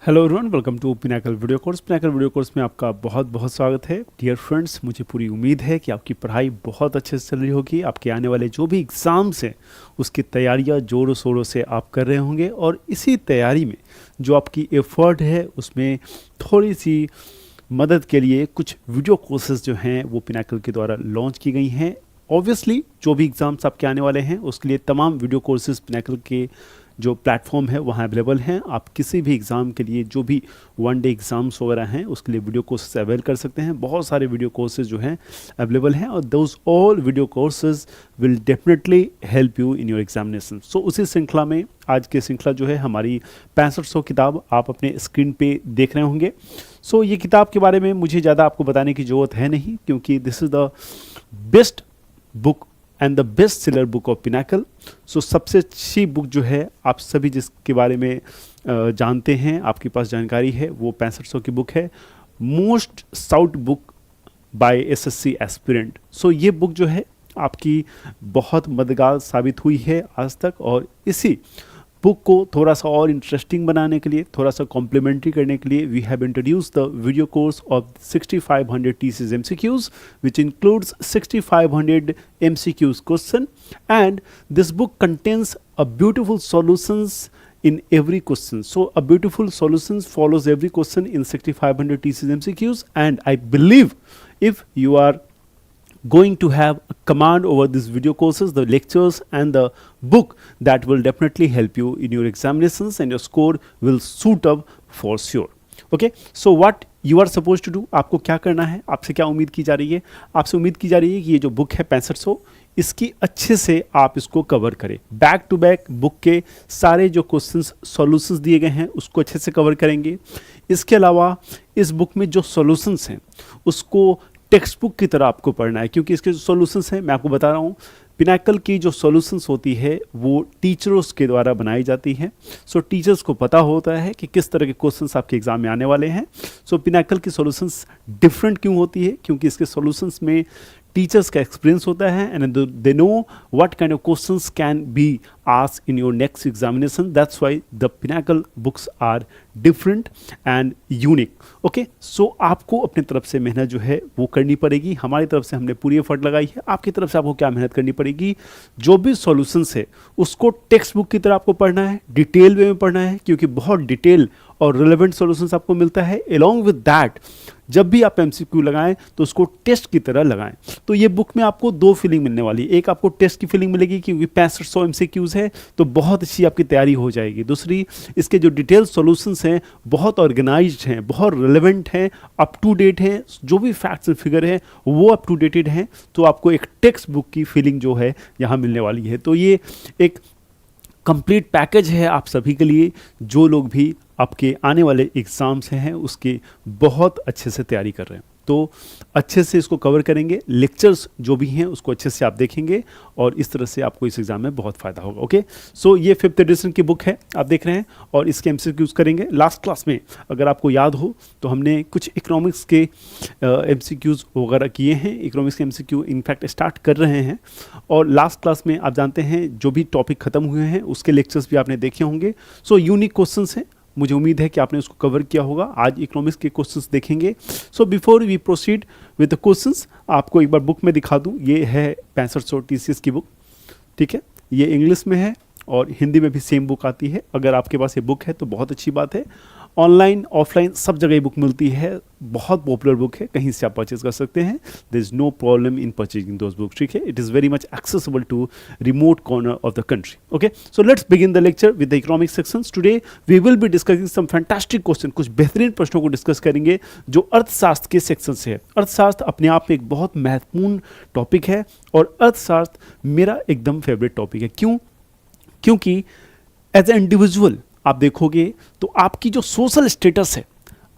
Hello everyone, welcome to Pinnacle video course. Pinnacle video course में आपका बहुत बहुत स्वागत है। डियर फ्रेंड्स, मुझे पूरी उम्मीद है कि आपकी पढ़ाई बहुत अच्छे से चल रही होगी। आपके आने वाले जो भी एग्ज़ाम्स हैं उसकी तैयारियां ज़ोरों शोरों से आप कर रहे होंगे, और इसी तैयारी में जो आपकी एफर्ट है उसमें थोड़ी सी मदद के लिए कुछ वीडियो कोर्सेज जो हैं वो पिनाकल के द्वारा लॉन्च की गई हैं। ऑब्वियसली जो भी एग्ज़ाम्स आपके आने वाले हैं उसके लिए तमाम वीडियो कोर्सेज पिनाकल के जो प्लेटफॉर्म है वहाँ अवेलेबल हैं। आप किसी भी एग्ज़ाम के लिए जो भी वन डे एग्ज़ाम्स वगैरह हैं उसके लिए वीडियो कोर्सेज अवेल कर सकते हैं। बहुत सारे वीडियो कोर्सेज जो हैं अवेलेबल हैं, और those all video courses will definitely help you in your examination. So उसी श्रृंखला में आज की श्रृंखला जो है हमारी 6500 किताब आप अपने स्क्रीन पे देख रहे होंगे। सो ये किताब के बारे में मुझे ज़्यादा आपको बताने की ज़रूरत है नहीं, क्योंकि this is the best book and the best seller book of Pinnacle. So सबसे अच्छी बुक जो है आप सभी जिसके बारे में जानते हैं, आपके पास जानकारी है, वो 6500 की बुक है, most sought book by SSC aspirant. So ये बुक जो है आपकी बहुत मददगार साबित हुई है आज तक, और इसी बुक को थोड़ा सा और इंटरेस्टिंग बनाने के लिए, थोड़ा सा कॉम्प्लीमेंट्री करने के लिए, we have introduce the video course of 6500 TCS MCQs which includes 6500 MCQs question, and this book contains a beautiful solutions in every question. So a beautiful solutions follows every question in 6500 TCS MCQs, and I believe if you are going to have a command over these video courses, the lectures and the book, that will definitely help you in your examinations and your score will suit up for sure. Okay, so what you are supposed to do, आपको क्या करना है, आपसे क्या उम्मीद की जा रही है? आपसे उम्मीद की जा रही है कि ये जो बुक है 6500, इसकी अच्छे से आप इसको कवर करें। बैक टू बैक बुक के सारे जो क्वेश्चंस सॉल्यूशंस दिए गए हैं उसको अच्छे से कवर करेंगे। इसके अलावा इस बुक में जो सॉल्यूशंस हैं उसको टेक्स्ट बुक की तरह आपको पढ़ना है, क्योंकि इसके जो सॉल्यूशंस हैं मैं आपको बता रहा हूँ, पिनाकल की जो सॉल्यूशंस होती है वो टीचर्स के द्वारा बनाई जाती है। सो टीचर्स को पता होता है कि किस तरह के क्वेश्चंस आपके एग्जाम में आने वाले हैं। सो पिनाकल की सॉल्यूशंस डिफरेंट क्यों होती है? क्योंकि इसके सॉल्यूशंस में टीचर्स का एक्सपीरियंस होता है, and they know what kind of questions can be asked in your next examination. That's why the Pinnacle books are different and unique. Okay, so आपको अपनी तरफ से मेहनत जो है वो करनी पड़ेगी। हमारी तरफ से हमने पूरी एफर्ट लगाई है, आपकी तरफ से आपको क्या मेहनत करनी पड़ेगी? जो भी सॉल्यूशंस है उसको टेक्स्ट बुक की तरह आपको पढ़ना है, डिटेल वे में पढ़ना है, क्योंकि बहुत डिटेल और रिलेवेंट सॉल्यूशंस आपको मिलता है। अलॉन्ग विद दैट जब भी आप एमसीक्यू लगाएं तो उसको टेस्ट की तरह लगाएं। तो ये बुक में आपको दो फीलिंग मिलने वाली है। एक, आपको टेस्ट की फीलिंग मिलेगी क्योंकि 6500 एमसीक्यूज है तो बहुत अच्छी आपकी तैयारी हो जाएगी। दूसरी, इसके जो डिटेल सॉल्यूशंस हैं बहुत ऑर्गेनाइज्ड हैं, बहुत रिलेवेंट हैं, अप टू डेट हैं, जो भी फैक्ट्स एंड फिगर हैं वो अप टू डेटेड हैं। तो आपको एक टेक्स्ट बुक की फीलिंग जो है यहाँ मिलने वाली है। तो ये एक कंप्लीट पैकेज है आप सभी के लिए, जो लोग भी आपके आने वाले एग्ज़ाम्स हैं उसके बहुत अच्छे से तैयारी कर रहे हैं। तो अच्छे से इसको कवर करेंगे, लेक्चर्स जो भी हैं उसको अच्छे से आप देखेंगे, और इस तरह से आपको इस एग्ज़ाम में बहुत फ़ायदा होगा। ओके, सो ये 5th एडिशन की बुक है आप देख रहे हैं, और इसके MCQs करेंगे। लास्ट क्लास में अगर आपको याद हो तो हमने कुछ इकोनॉमिक्स के MCQs वगैरह किए हैं। इकोनॉमिक्स के MCQ इनफैक्ट स्टार्ट कर रहे हैं, और लास्ट क्लास में आप जानते हैं जो भी टॉपिक ख़त्म हुए हैं उसके लेक्चर्स भी आपने देखे होंगे। सो यूनिक क्वेश्चंस हैं, मुझे उम्मीद है कि आपने उसको कवर किया होगा। आज इकोनॉमिक्स के क्वेश्चंस देखेंगे। So before we proceed with the questions, आपको एक बार बुक में दिखा दूं। ये है 6500 TCS की बुक, ठीक है। ये इंग्लिश में है और हिंदी में भी सेम बुक आती है। अगर आपके पास ये बुक है तो बहुत अच्छी बात है। ऑनलाइन ऑफलाइन सब जगह ये बुक मिलती है, बहुत पॉपुलर बुक है, कहीं से आप परचेज कर सकते हैं। There is no problem in purchasing those books, ठीक है। It is very much accessible to remote corner of the country. Okay, so let's begin the lecture with the economic sections. Today we will be discussing some fantastic question, कुछ बेहतरीन प्रश्नों को discuss करेंगे जो अर्थशास्त्र के सेक्शन से है। अर्थशास्त्र अपने आप में एक बहुत महत्वपूर्ण टॉपिक है, और अर्थशास्त्र मेरा एकदम फेवरेट टॉपिक है। क्यों? क्योंकि एज ए इंडिविजुअल आप देखोगे तो आपकी जो सोशल स्टेटस है,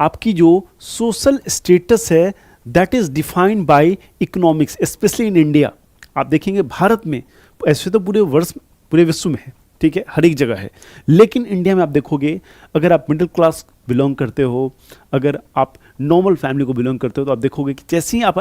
आपकी जो सोशल स्टेटस है that is defined by economics, specially in India. आप देखेंगे भारत में, ऐसे तो पूरे विश्व में है, ठीक है, हर एक जगह है, लेकिन इंडिया में आप देखोगे अगर आप मिडिल क्लास बिलोंग करते हो, अगर आप नॉर्मल फैमिली को बिलोंग करते हो, तो आप देखोगे कि जैसे ही आप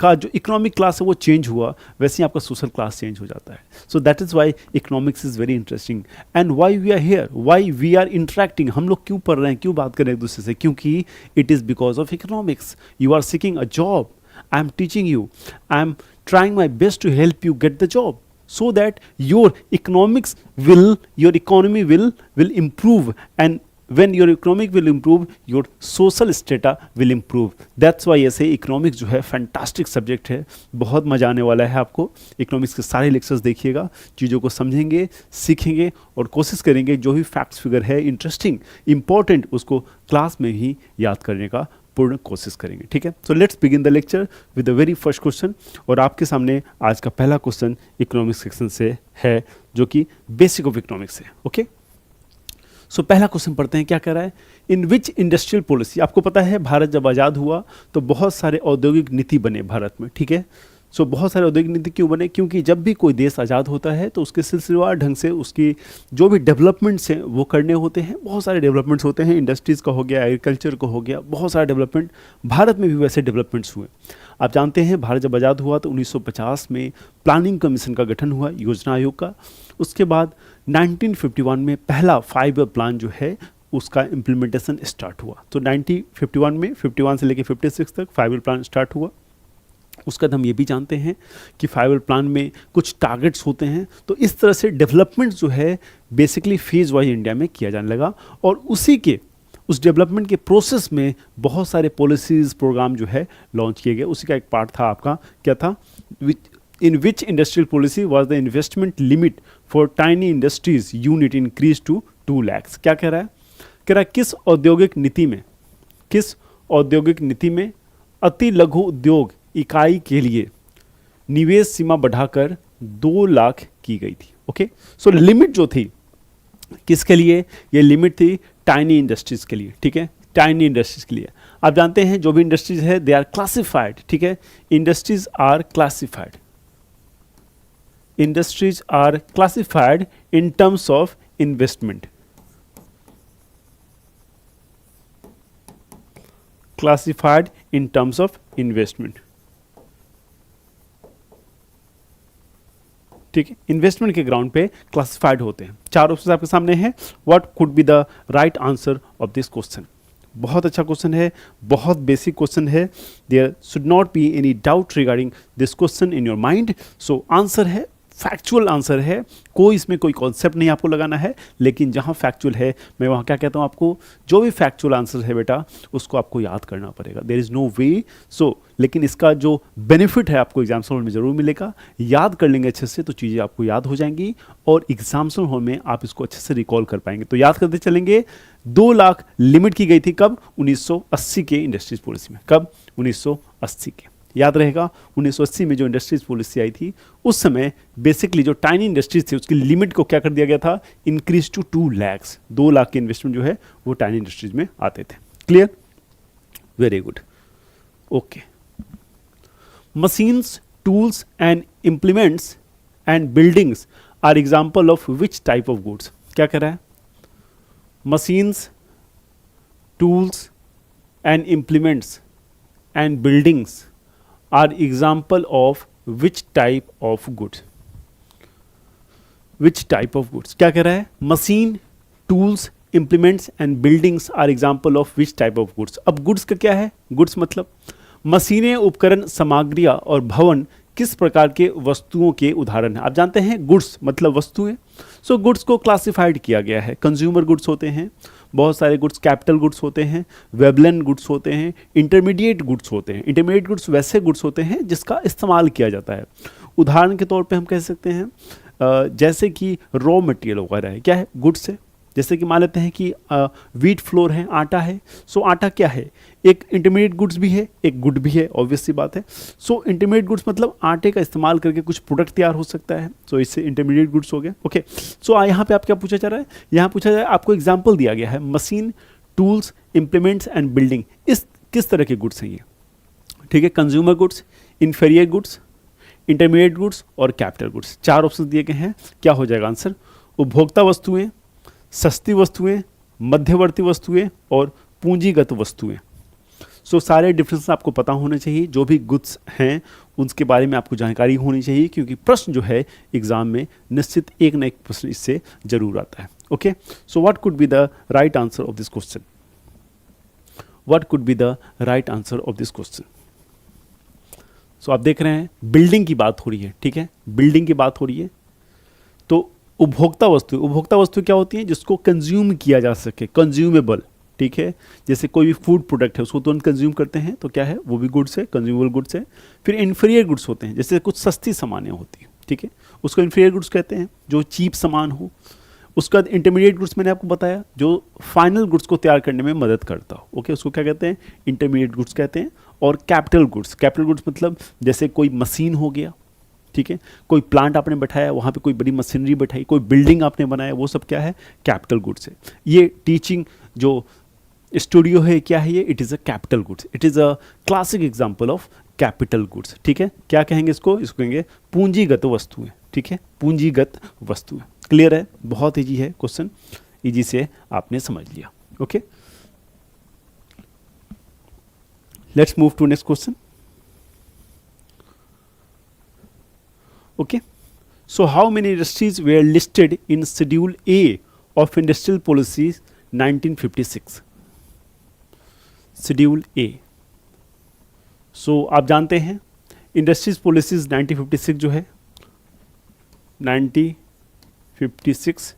का जो इकोनॉमिक क्लास है वो चेंज हुआ, वैसे ही आपका सोशल क्लास चेंज हो जाता है. So that is why economics is very interesting and why we are here, why we are interacting. हम लोग क्यों पढ़ रहे हैं, क्यों बात कर रहे हैं एक दूसरे से, क्योंकि it is because of economics. You are seeking a job, I am teaching you, I am trying my best to help you get the job so that your your economy will improve, and when your economic will improve, your social strata will improve. That's why ऐसे economics जो है fantastic subject है, बहुत मजा आने वाला है आपको. इकोनॉमिक्स के सारे लेक्चर्स देखिएगा, चीज़ों को समझेंगे, सीखेंगे और कोशिश करेंगे जो भी फैक्ट्स फिगर है इंटरेस्टिंग इंपॉर्टेंट उसको क्लास में ही याद करने का पूर्ण कोशिश करेंगे. ठीक है, सो let's begin the lecture with the very first question. और आपके सामने आज का पहला क्वेश्चन इकोनॉमिक्स सेक्शन से है, जो कि बेसिक ऑफ इकोनॉमिक्स है. ओके, सो पहला क्वेश्चन पढ़ते हैं. क्या कह रहा है, इन विच इंडस्ट्रियल पॉलिसी. आपको पता है भारत जब आज़ाद हुआ तो बहुत सारे औद्योगिक नीति बने भारत में. ठीक है, सो बहुत सारे औद्योगिक नीति क्यों बने, क्योंकि जब भी कोई देश आज़ाद होता है तो उसके सिलसिलेवार ढंग से उसकी जो भी डेवलपमेंट्स हैं वो करने होते हैं. बहुत सारे डेवलपमेंट्स होते हैं, इंडस्ट्रीज़ का हो गया, एग्रीकल्चर का हो गया, बहुत सारे डेवलपमेंट. भारत में भी वैसे डेवलपमेंट्स हुए. आप जानते हैं भारत जब आज़ाद हुआ तो 1950 में प्लानिंग कमीशन का गठन हुआ, योजना आयोग का. उसके बाद 1951 में पहला 5 ईयर प्लान जो है उसका इम्प्लीमेंटेशन स्टार्ट हुआ. तो 1951 में 51 से लेकर 56 तक 5 ईयर प्लान स्टार्ट हुआ. उसके बाद हम ये भी जानते हैं कि 5 ईयर प्लान में कुछ टारगेट्स होते हैं. तो इस तरह से डेवलपमेंट जो है बेसिकली फेज वाइज इंडिया में किया जाने लगा, और उस डेवलपमेंट के प्रोसेस में बहुत सारे पॉलिसीज़ प्रोग्राम जो है लॉन्च किए गए. उसी का एक पार्ट था आपका, क्या था, in which industrial policy was the investment limit for tiny industries unit increase to 2 lakhs. क्या कह रहा है, कह रहा है किस औद्योगिक नीति में अति लघु उद्योग इकाई के लिए निवेश सीमा बढ़ाकर 2 लाख की गई थी. ओके, सो लिमिट जो थी किसके लिए, ये लिमिट थी टाइनी इंडस्ट्रीज के लिए. ठीक है, टाइनी इंडस्ट्रीज के लिए. आप जानते हैं जो भी इंडस्ट्रीज है दे आर क्लासिफाइड. ठीक है, industries are classified in terms of investment. Classified in terms of investment. ठीक है, इन्वेस्टमेंट के ग्राउंड पे क्लासिफाइड होते हैं. 4 ऑप्शन आपके सामने हैं. What could be the right answer of this question. बहुत अच्छा क्वेश्चन है, बहुत बेसिक क्वेश्चन है. There should not be any doubt regarding this question in your mind. So answer है, फैक्चुअल आंसर है, कोई इसमें कोई कॉन्सेप्ट नहीं आपको लगाना है. लेकिन जहाँ फैक्चुअल है मैं वहाँ क्या कहता हूँ, आपको जो भी फैक्चुअल आंसर है बेटा उसको आपको याद करना पड़ेगा. देयर इज़ नो वे. सो लेकिन इसका जो बेनिफिट है आपको एग्जाम्स हॉल में ज़रूर मिलेगा. याद कर लेंगे अच्छे से तो चीज़ें आपको याद हो जाएंगी, और एग्जाम्स हॉल में आप इसको अच्छे से रिकॉल कर पाएंगे. तो याद करते चलेंगे. 2 लाख लिमिट की गई थी कब, 1980 के इंडस्ट्रीज पॉलिसी में. कब, 1980 के. याद रहेगा 1980 में जो इंडस्ट्रीज पॉलिसी आई थी उस समय बेसिकली जो टाइनी इंडस्ट्रीज थी उसकी लिमिट को क्या कर दिया गया था, इंक्रीज टू 2 lakhs. 2 लाख के इन्वेस्टमेंट जो है वो टाइनी इंडस्ट्रीज में आते थे. Clear, very good. Okay, machines, tools and implements and buildings are example of which type of goods. क्या कह रहा है, machines, tools and implements and buildings are example of which type of goods. Which type of goods? क्या कह रहा है, machine, tools, implements and buildings are example of which type of goods. अब goods का क्या है, goods मतलब मशीनें, उपकरण, सामग्रियां और भवन किस प्रकार के वस्तुओं के उदाहरण हैं. आप जानते हैं गुड्स मतलब वस्तुएं. सो गुड्स को क्लासिफाइड किया गया है. कंज्यूमर गुड्स होते हैं, बहुत सारे गुड्स कैपिटल गुड्स होते हैं, वेबलन गुड्स होते हैं, इंटरमीडिएट गुड्स होते हैं. इंटरमीडिएट गुड्स वैसे गुड्स होते हैं जिसका इस्तेमाल किया जाता है. उदाहरण के तौर पे हम कह सकते हैं जैसे कि रॉ मटेरियल वगैरह है, क्या है, गुड्स है. जैसे कि मान लेते हैं कि व्हीट फ्लोर है, आटा है. सो आटा क्या है, एक इंटरमीडिएट गुड्स भी है, एक गुड भी है, ऑब्वियस सी बात है. सो इंटरमीडिएट गुड्स मतलब आटे का इस्तेमाल करके कुछ प्रोडक्ट तैयार हो सकता है. सो इससे इंटरमीडिएट गुड्स हो गया. ओके, सो यहाँ पे आप क्या पूछा जा रहा है, यहाँ पूछा जा रहा है, आपको एग्जाम्पल दिया गया है machine, tools, implements and building. इस किस तरह के गुड्स हैं ये. ठीक है, consumer goods, inferior goods, intermediate goods और कैपिटल गुड्स. 4 ऑप्शन दिए गए हैं. क्या हो जाएगा आंसर, उपभोक्ता वस्तुएं, सस्ती वस्तुएं, मध्यवर्ती वस्तुएं और पूंजीगत वस्तुएं. सो सारे डिफरेंस आपको पता होने चाहिए, जो भी गुड्स हैं उनके बारे में आपको जानकारी होनी चाहिए, क्योंकि प्रश्न जो है एग्जाम में निश्चित एक ना एक प्रश्न इससे जरूर आता है। Okay, so what could be the right answer of this question? What could be the right answer of this question? So आप देख रहे हैं बिल्डिंग की बात हो रही है, ठीक है, बिल्डिंग की बात हो रही है। तो उपभोक्ता वस्तु क्या होती है? जिसको कंज्यूम किया जा सके, कंज्यूमेबल, ठीक है। जैसे कोई भी फूड प्रोडक्ट है उसको तुरंत कंज्यूम करते हैं तो क्या है, वो भी गुड्स है, कंज्यूमेबल गुड्स है। फिर इन्फीरियर गुड्स होते हैं, जैसे कुछ सस्ती सामानें होती हैं, ठीक है, उसको इन्फीरियर गुड्स कहते हैं, जो चीप सामान हो। उसके बाद इंटरमीडिएट गुड्स मैंने आपको बताया, जो फाइनल गुड्स को तैयार करने में मदद करता हो, ओके, उसको क्या कहते हैं? इंटरमीडिएट गुड्स कहते हैं। और कैपिटल गुड्स मतलब जैसे कोई मशीन हो गया, ठीक है, कोई प्लांट आपने बैठाया, वहाँ पे कोई बड़ी मशीनरी बैठाई, कोई बिल्डिंग आपने बनाया, वो सब क्या है? कैपिटल गुड्स है। ये टीचिंग जो स्टूडियो है क्या है? ये it is a capital goods, it is a classic example of capital goods, ठीक है। क्या कहेंगे इसको? इसको कहेंगे पूंजीगत वस्तुएं, ठीक है, पूंजीगत वस्तुएं। क्लियर है? बहुत ईजी है क्वेश्चन, ईजी से आपने समझ लिया। Okay, let's move to next question. Okay, so how many industries were listed in Schedule A of Industrial Policy 1956? Schedule A. So आप जानते हैं इंडस्ट्रीज पॉलिसीज 1956 जो है 1956,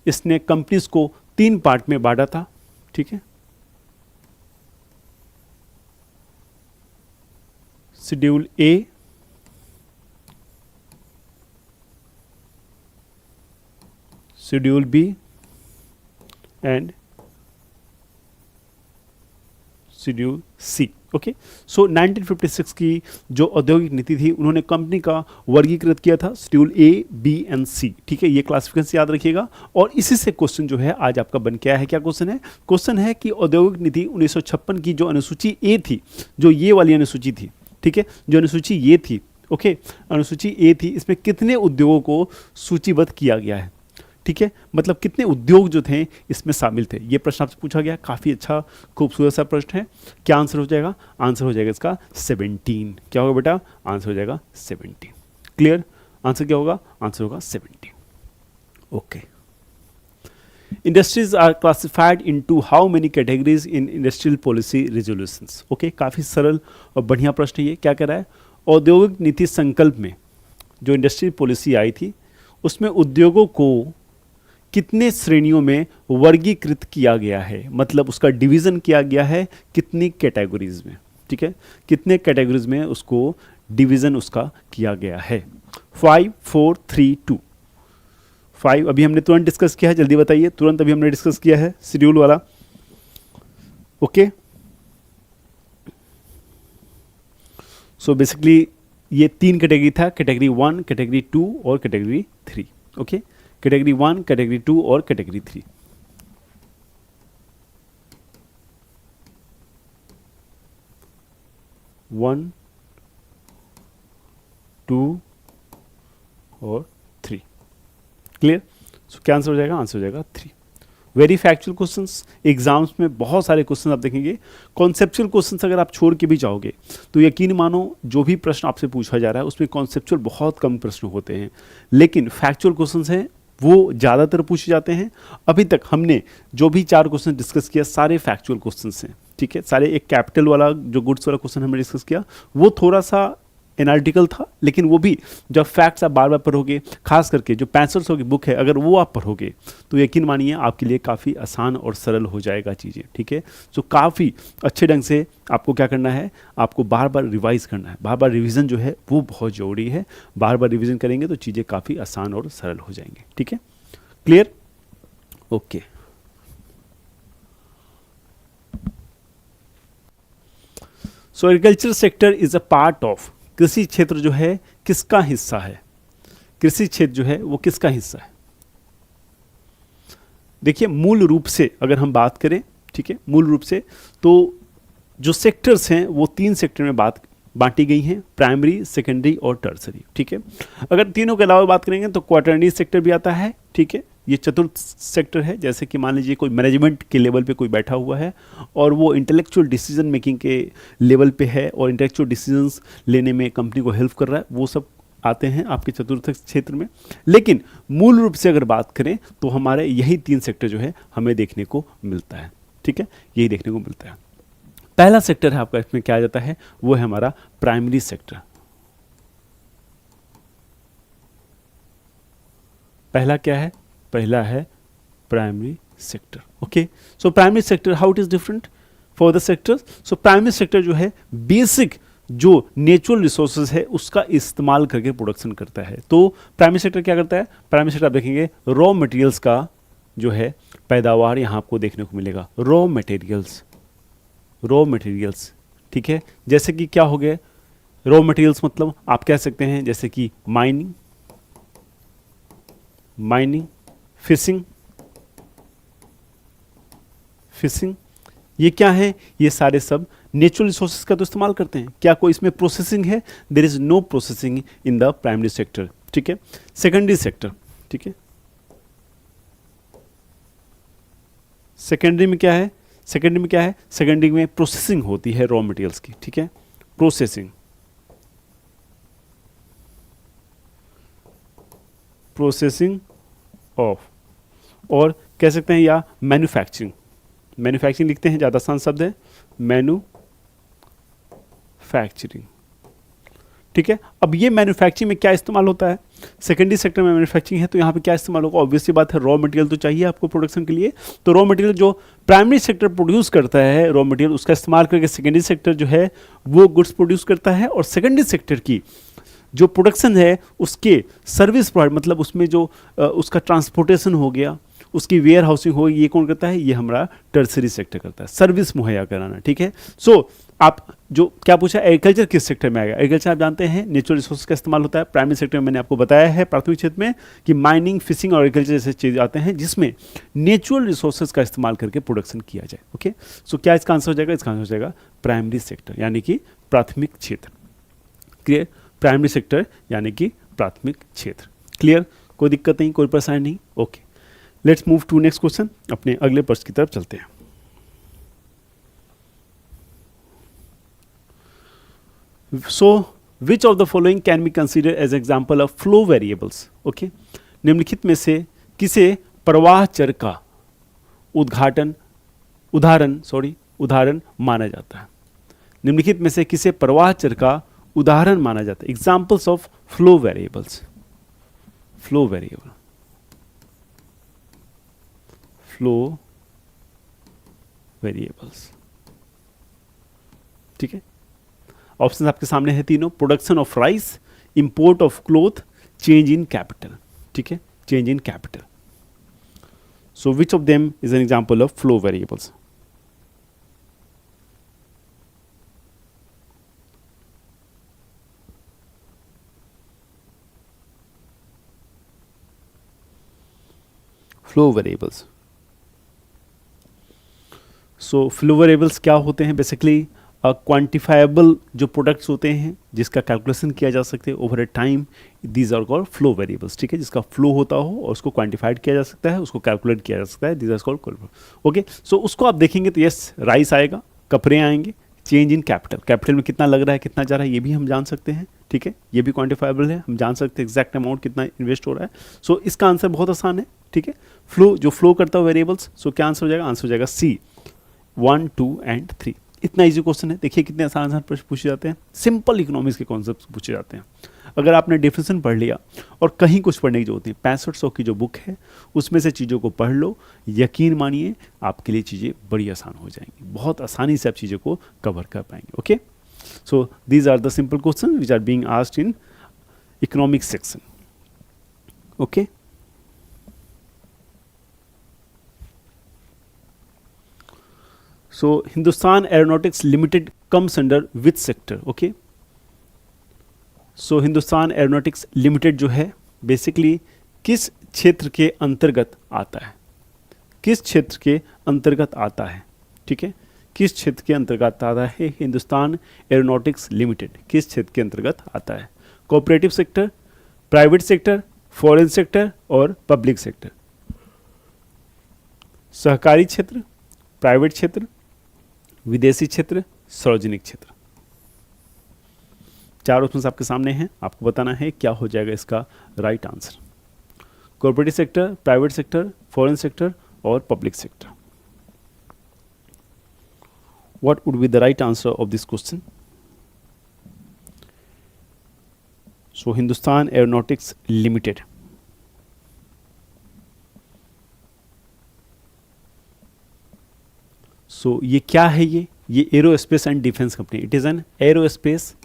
इसने कंपनीज को 3 पार्ट में बांटा था, ठीक है। Schedule A, schedule B and schedule C. Okay, so 1956 की जो औद्योगिक नीति थी, उन्होंने कंपनी का वर्गीकृत किया था शेड्यूल ए, बी एंड सी, ठीक है। ये क्लासिफिकेशन याद रखिएगा। और इसी से क्वेश्चन जो है आज आपका बन के आया है। क्या क्वेश्चन है? क्वेश्चन है कि औद्योगिक नीति 1956 की जो अनुसूची ए थी, जो ये वाली अनुसूची थी, ठीक है, जो अनुसूची ये थी, ओके, अनुसूची ए थी, इसमें कितने उद्योगों को सूचीबद्ध किया गया है, ठीक है, मतलब कितने उद्योग जो थे इसमें शामिल थे। ये प्रश्न आपसे पूछा गया, काफ़ी अच्छा खूबसूरत सा प्रश्न है। क्या आंसर हो जाएगा? आंसर हो जाएगा इसका 17। क्या होगा बेटा? आंसर हो जाएगा 17। क्लियर? आंसर क्या होगा? आंसर होगा 17। Okay, industries are classified into how many categories in industrial policy resolutions. Okay, काफ़ी सरल और बढ़िया प्रश्न है ये। क्या कह रहा है? औद्योगिक नीति संकल्प में जो इंडस्ट्रियल पॉलिसी आई थी, उसमें उद्योगों को कितने श्रेणियों में वर्गीकृत किया गया है, मतलब उसका डिवीज़न किया गया है कितनी कैटेगरीज में, ठीक है, कितने कैटेगरीज में उसको डिवीज़न उसका किया गया है। 5 4 3 2 5 अभी हमने तुरंत डिस्कस किया है, जल्दी बताइए, तुरंत अभी हमने डिस्कस किया है शेड्यूल वाला। ओके, सो बेसिकली ये 3 कैटेगरी था, कैटेगरी 1, कैटेगरी 2 और कैटेगरी 3। ओके, कैटेगरी 1, कैटेगरी 2 और कैटेगरी 3। वन, 2 और 3। क्लियर? सो क्या आंसर हो जाएगा? आंसर हो जाएगा 3। वेरी फैक्चुअल क्वेश्चंस, एग्जाम्स में बहुत सारे क्वेश्चन आप देखेंगे। कॉन्सेप्चुअल क्वेश्चंस अगर आप छोड़ के भी जाओगे तो यकीन मानो जो भी प्रश्न आपसे पूछा जा रहा है उसमें कॉन्सेप्चुअल बहुत कम प्रश्न होते हैं, लेकिन फैक्चुअल क्वेश्चंस हैं वो ज़्यादातर पूछे जाते हैं। अभी तक हमने जो भी 4 क्वेश्चन डिस्कस किया सारे फैक्चुअल क्वेश्चंस हैं, ठीक है। सारे, एक कैपिटल वाला जो गुड्स वाला क्वेश्चन हमने डिस्कस किया वो थोड़ा सा एनालिटिकल था, लेकिन वो भी जब फैक्ट्स आप बार बार पढ़ोगे, खास करके जो 6500 की बुक है अगर वो आप पढ़ोगे तो यकीन मानिए आपके लिए काफ़ी आसान और सरल हो जाएगा चीज़ें, ठीक है। सो काफ़ी अच्छे ढंग से आपको क्या करना है, आपको बार बार रिवाइज करना है, बार बार रिवीजन जो है वो बहुत ज़रूरी है। बार बार रिवीजन करेंगे तो चीज़ें काफ़ी आसान और सरल हो जाएंगे, ठीक है। Clear? Okay, so agriculture sector is a part of, कृषि क्षेत्र जो है किसका हिस्सा है? कृषि क्षेत्र जो है वो किसका हिस्सा है? देखिए, मूल रूप से अगर हम बात करें, ठीक है, मूल रूप से तो जो सेक्टर्स हैं वो 3 सेक्टर में बांटी गई हैं, प्राइमरी, सेकेंडरी और टर्सरी, ठीक है। अगर तीनों के अलावा बात करेंगे तो क्वाटरनरी सेक्टर भी आता है, ठीक है, ये चतुर्थ सेक्टर है। जैसे कि मान लीजिए कोई मैनेजमेंट के लेवल पे कोई बैठा हुआ है और वो इंटेलेक्चुअल डिसीजन मेकिंग के लेवल पे है और इंटेलेक्चुअल डिसीजंस लेने में कंपनी को हेल्प कर रहा है, वो सब आते हैं आपके चतुर्थ क्षेत्र में। लेकिन मूल रूप से अगर बात करें तो हमारे यही 3 सेक्टर जो है हमें देखने को मिलता है, ठीक है, यही देखने को मिलता है। पहला सेक्टर है आपका, इसमें क्या आ जाता है, वो है हमारा प्राइमरी सेक्टर। पहला क्या है, पहला है primary sector. Okay, so primary sector how it is different for the sectors. So primary sector जो है बेसिक जो नेचुरल रिसोर्सेज है उसका इस्तेमाल करके प्रोडक्शन करता है। तो प्राइमरी सेक्टर क्या करता है, प्राइमरी सेक्टर आप देखेंगे रॉ मटेरियल्स का जो है पैदावार यहाँ आपको देखने को मिलेगा, रॉ मटेरियल्स, ठीक है। जैसे कि क्या हो गए रॉ मटेरियल्स, मतलब आप कह सकते हैं जैसे कि माइनिंग, फिशिंग, ये क्या है, ये सारे सब नेचुरल रिसोर्सेज का तो इस्तेमाल करते हैं। क्या कोई इसमें प्रोसेसिंग है, there is no processing in the primary sector, ठीक है। सेकेंडरी सेक्टर, ठीक है, सेकेंडरी में क्या है, सेकेंडरी में प्रोसेसिंग होती है रॉ मटेरियल्स की, ठीक है, प्रोसेसिंग ऑफ, और कह सकते हैं या मैन्युफैक्चरिंग लिखते हैं, ज़्यादा आसान शब्द है, मैन्युफैक्चरिंग, ठीक है। अब ये मैन्युफैक्चरिंग में क्या इस्तेमाल होता है, सेकेंडरी सेक्टर में मैन्युफैक्चरिंग है तो यहाँ पे क्या इस्तेमाल होगा, ऑब्वियसली बात है रॉ मटेरियल तो चाहिए आपको प्रोडक्शन के लिए। तो रॉ मटेरियल जो प्राइमरी सेक्टर प्रोड्यूस करता है रॉ मटेरियल, उसका इस्तेमाल करके सेकेंडरी सेक्टर जो है वो गुड्स प्रोड्यूस करता है, और सेकेंडरी सेक्टर की जो प्रोडक्शन है उसके सर्विस प्रोवाइड, मतलब उसमें जो उसका ट्रांसपोर्टेशन हो गया, उसकी वेयर हाउसिंग हो, ये कौन करता है, ये हमारा टर्सरी सेक्टर करता है, सर्विस मुहैया कराना, ठीक है। सो आप जो क्या पूछा, एग्रीकल्चर किस सेक्टर में आएगा, एग्रीकल्चर आप जानते हैं नेचुरल रिसोर्स का इस्तेमाल होता है। प्राइमरी सेक्टर में मैंने आपको बताया है प्राथमिक क्षेत्र में कि माइनिंग, फिशिंग और एग्रीकल्चर जैसे चीज आते हैं जिसमें नेचुरल रिसोर्सेज का इस्तेमाल करके प्रोडक्शन किया जाए। ओके, सो क्या इसका आंसर हो जाएगा, इसका आंसर हो जाएगा प्राइमरी सेक्टर यानी कि प्राथमिक क्षेत्र। क्लियर, प्राइमरी सेक्टर यानी कि प्राथमिक क्षेत्र। क्लियर, कोई दिक्कत नहीं, कोई परेशानी नहीं। Okay, let's move to next question, अपने अगले प्रश्न की तरफ चलते हैं। So, which of the following can be considered as example of flow variables? Okay, निम्नलिखित में से किसे प्रवाह चर का उदाहरण माना जाता है। निम्नलिखित में से किसे प्रवाह चर का उदाहरण माना जाता है। एग्जाम्पल्स ऑफ फ्लो वेरिएबल्स, ठीक है। ऑप्शन आपके सामने है तीनों, production of rice, import of cloth, change in capital, ठीक है, change in capital. So which of them is an example of flow variables. Flow variables, so flow variables क्या होते हैं, बेसिकली क्वांटिफाइबल जो प्रोडक्ट्स होते हैं जिसका कैलकुलेशन किया जा सकते हैं over a time, these are called flow variables, ठीक है, जिसका फ्लो होता हो और उसको क्वांटिफाइड किया जा सकता है, उसको कैलकुलेट किया जा सकता है, दीज आर कॉल्ड। ओके, सो उसको आप देखेंगे तो यस, राइस आएगा, कपड़े आएंगे, चेंज इन कैपिटल में कितना लग रहा है, कितना जा रहा है, ये भी हम जान सकते हैं, ठीक है, ये भी क्वांटिफाइबल है, हम जान सकते हैं एग्जैक्ट अमाउंट कितना इन्वेस्ट हो रहा है। सो इसका आंसर बहुत आसान है, ठीक है, फ्लो करता है वेरिएबल्स। सो क्या आंसर हो जाएगा, आंसर हो जाएगा सी, 1, 2 एंड 3। इतना इजी क्वेश्चन है, देखिए कितने आसान प्रश्न पूछे जाते हैं, सिंपल इकोनॉमिक्स के कॉन्सेप्ट पूछे जाते हैं। अगर आपने डेफिनेशन पढ़ लिया और कहीं कुछ पढ़ने की जरूरत नहीं, 6500 की जो बुक है उसमें से चीज़ों को पढ़ लो, यकीन मानिए आपके लिए चीज़ें बड़ी आसान हो जाएंगी, बहुत आसानी से आप चीज़ों को कवर कर पाएंगे। Okay, so these are the simple question which are being asked in economics section. Okay, so Hindustan Aeronautics Limited comes under which sector? Okay, so Hindustan Aeronautics Limited जो है बेसिकली किस क्षेत्र के अंतर्गत आता है, किस क्षेत्र के अंतर्गत आता है, ठीक है, किस क्षेत्र के अंतर्गत आता है हिंदुस्तान एरोनॉटिक्स लिमिटेड, किस क्षेत्र के अंतर्गत आता है, cooperative sector, private sector, foreign sector और पब्लिक सेक्टर। सहकारी क्षेत्र, प्राइवेट क्षेत्र, विदेशी क्षेत्र, सार्वजनिक क्षेत्र। चार ऑप्शन आपके सामने हैं, आपको बताना है क्या हो जाएगा इसका right answer. Corporate sector, private sector, foreign sector और public sector. What would be the right answer of this question? So Hindustan aeronautics limited. So ये क्या है? ये aerospace and defence company. It is an aerospace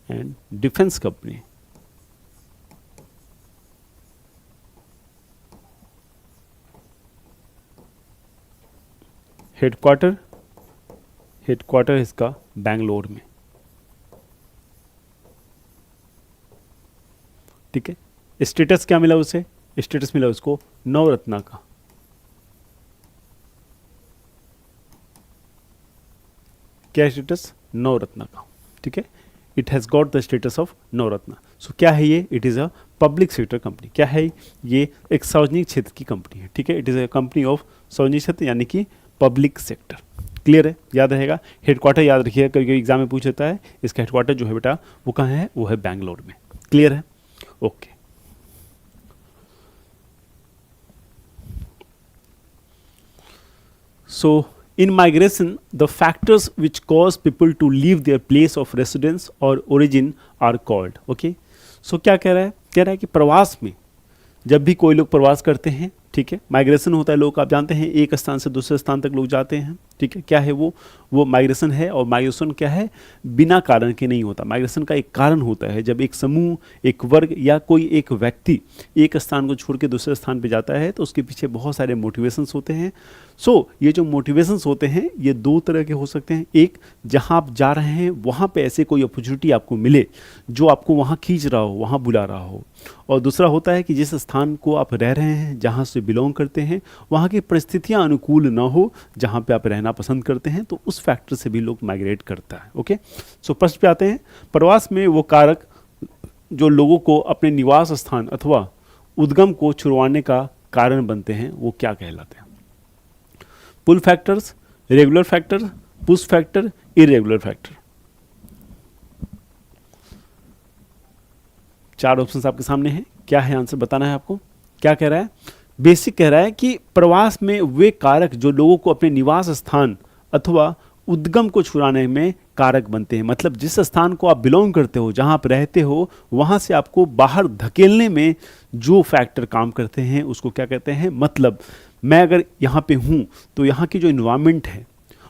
and defence company. Headquarter इसका बैंगलोर में। ठीक है, status क्या मिला उसे? स्टेटस मिला उसको नवरत्ना का। क्या स्टेटस? नवरत्ना का। ठीक है, it has got the status of Navratna. So क्या है ये? It is a public sector company. क्या है ये? एक सार्वजनिक क्षेत्र की कंपनी है। ठीक है, it is a company of सार्वजनिक क्षेत्र यानी कि पब्लिक सेक्टर। क्लियर है? याद रहेगा, हेडक्वार्टर याद रखिएगा, कभी एग्जाम में पूछ लेता है। इसका हेडक्वार्टर जो है बेटा वो कहाँ है? वो है बैंगलोर में। क्लियर है? Okay. So in migration, the factors which cause people to leave their place of residence or origin are called. Okay? So क्या कह रहा है? कह रहा है कि प्रवास में जब भी कोई लोग प्रवास करते हैं, ठीक है, माइग्रेशन होता है, लोग आप जानते हैं एक स्थान से दूसरे स्थान तक लोग जाते हैं। ठीक है, क्या है वो माइग्रेशन है। और माइग्रेशन क्या है? बिना कारण के नहीं होता। माइग्रेशन का एक कारण होता है, जब एक समूह, एक वर्ग या कोई एक व्यक्ति एक स्थान को छोड़ के दूसरे स्थान पे जाता है तो उसके पीछे बहुत सारे मोटिवेशंस होते हैं। ये जो मोटिवेशंस होते हैं ये दो तरह के हो सकते हैं। एक, जहां आप जा रहे हैं वहां पे ऐसे कोई अपॉर्चुनिटी आपको मिले जो आपको वहां खींच रहा हो, वहां बुला रहा हो। और दूसरा होता है कि जिस स्थान को आप रह रहे हैं, जहां से बिलोंग करते हैं, वहां की परिस्थितियां अनुकूल ना हो जहां पे आप रहना पसंद करते हैं, तो उस फैक्टर से भी लोग माइग्रेट करता है। ओके, सो प्रश्न पे आते हैं। प्रवास में वो कारक जो लोगों को अपने निवास स्थान अथवा उद्गम को छुड़वाने का कारण बनते हैं वो क्या कहलाते हैं? Pull factors, regular factor, push factor, irregular factor. चार ऑप्शंस आपके सामने हैं, क्या है आंसर बताना है आपको। क्या कह रहा है? बेसिक कह रहा है कि प्रवास में वे कारक जो लोगों को अपने निवास स्थान अथवा उद्गम को छुड़ाने में कारक बनते हैं। मतलब जिस स्थान को आप बिलोंग करते हो, जहां आप रहते हो, वहां से आपको बाहर धकेलने में जो फैक्टर काम करते हैं उसको क्या कहते हैं? मतलब मैं अगर यहाँ पे हूँ तो यहाँ की जो इन्वायरमेंट है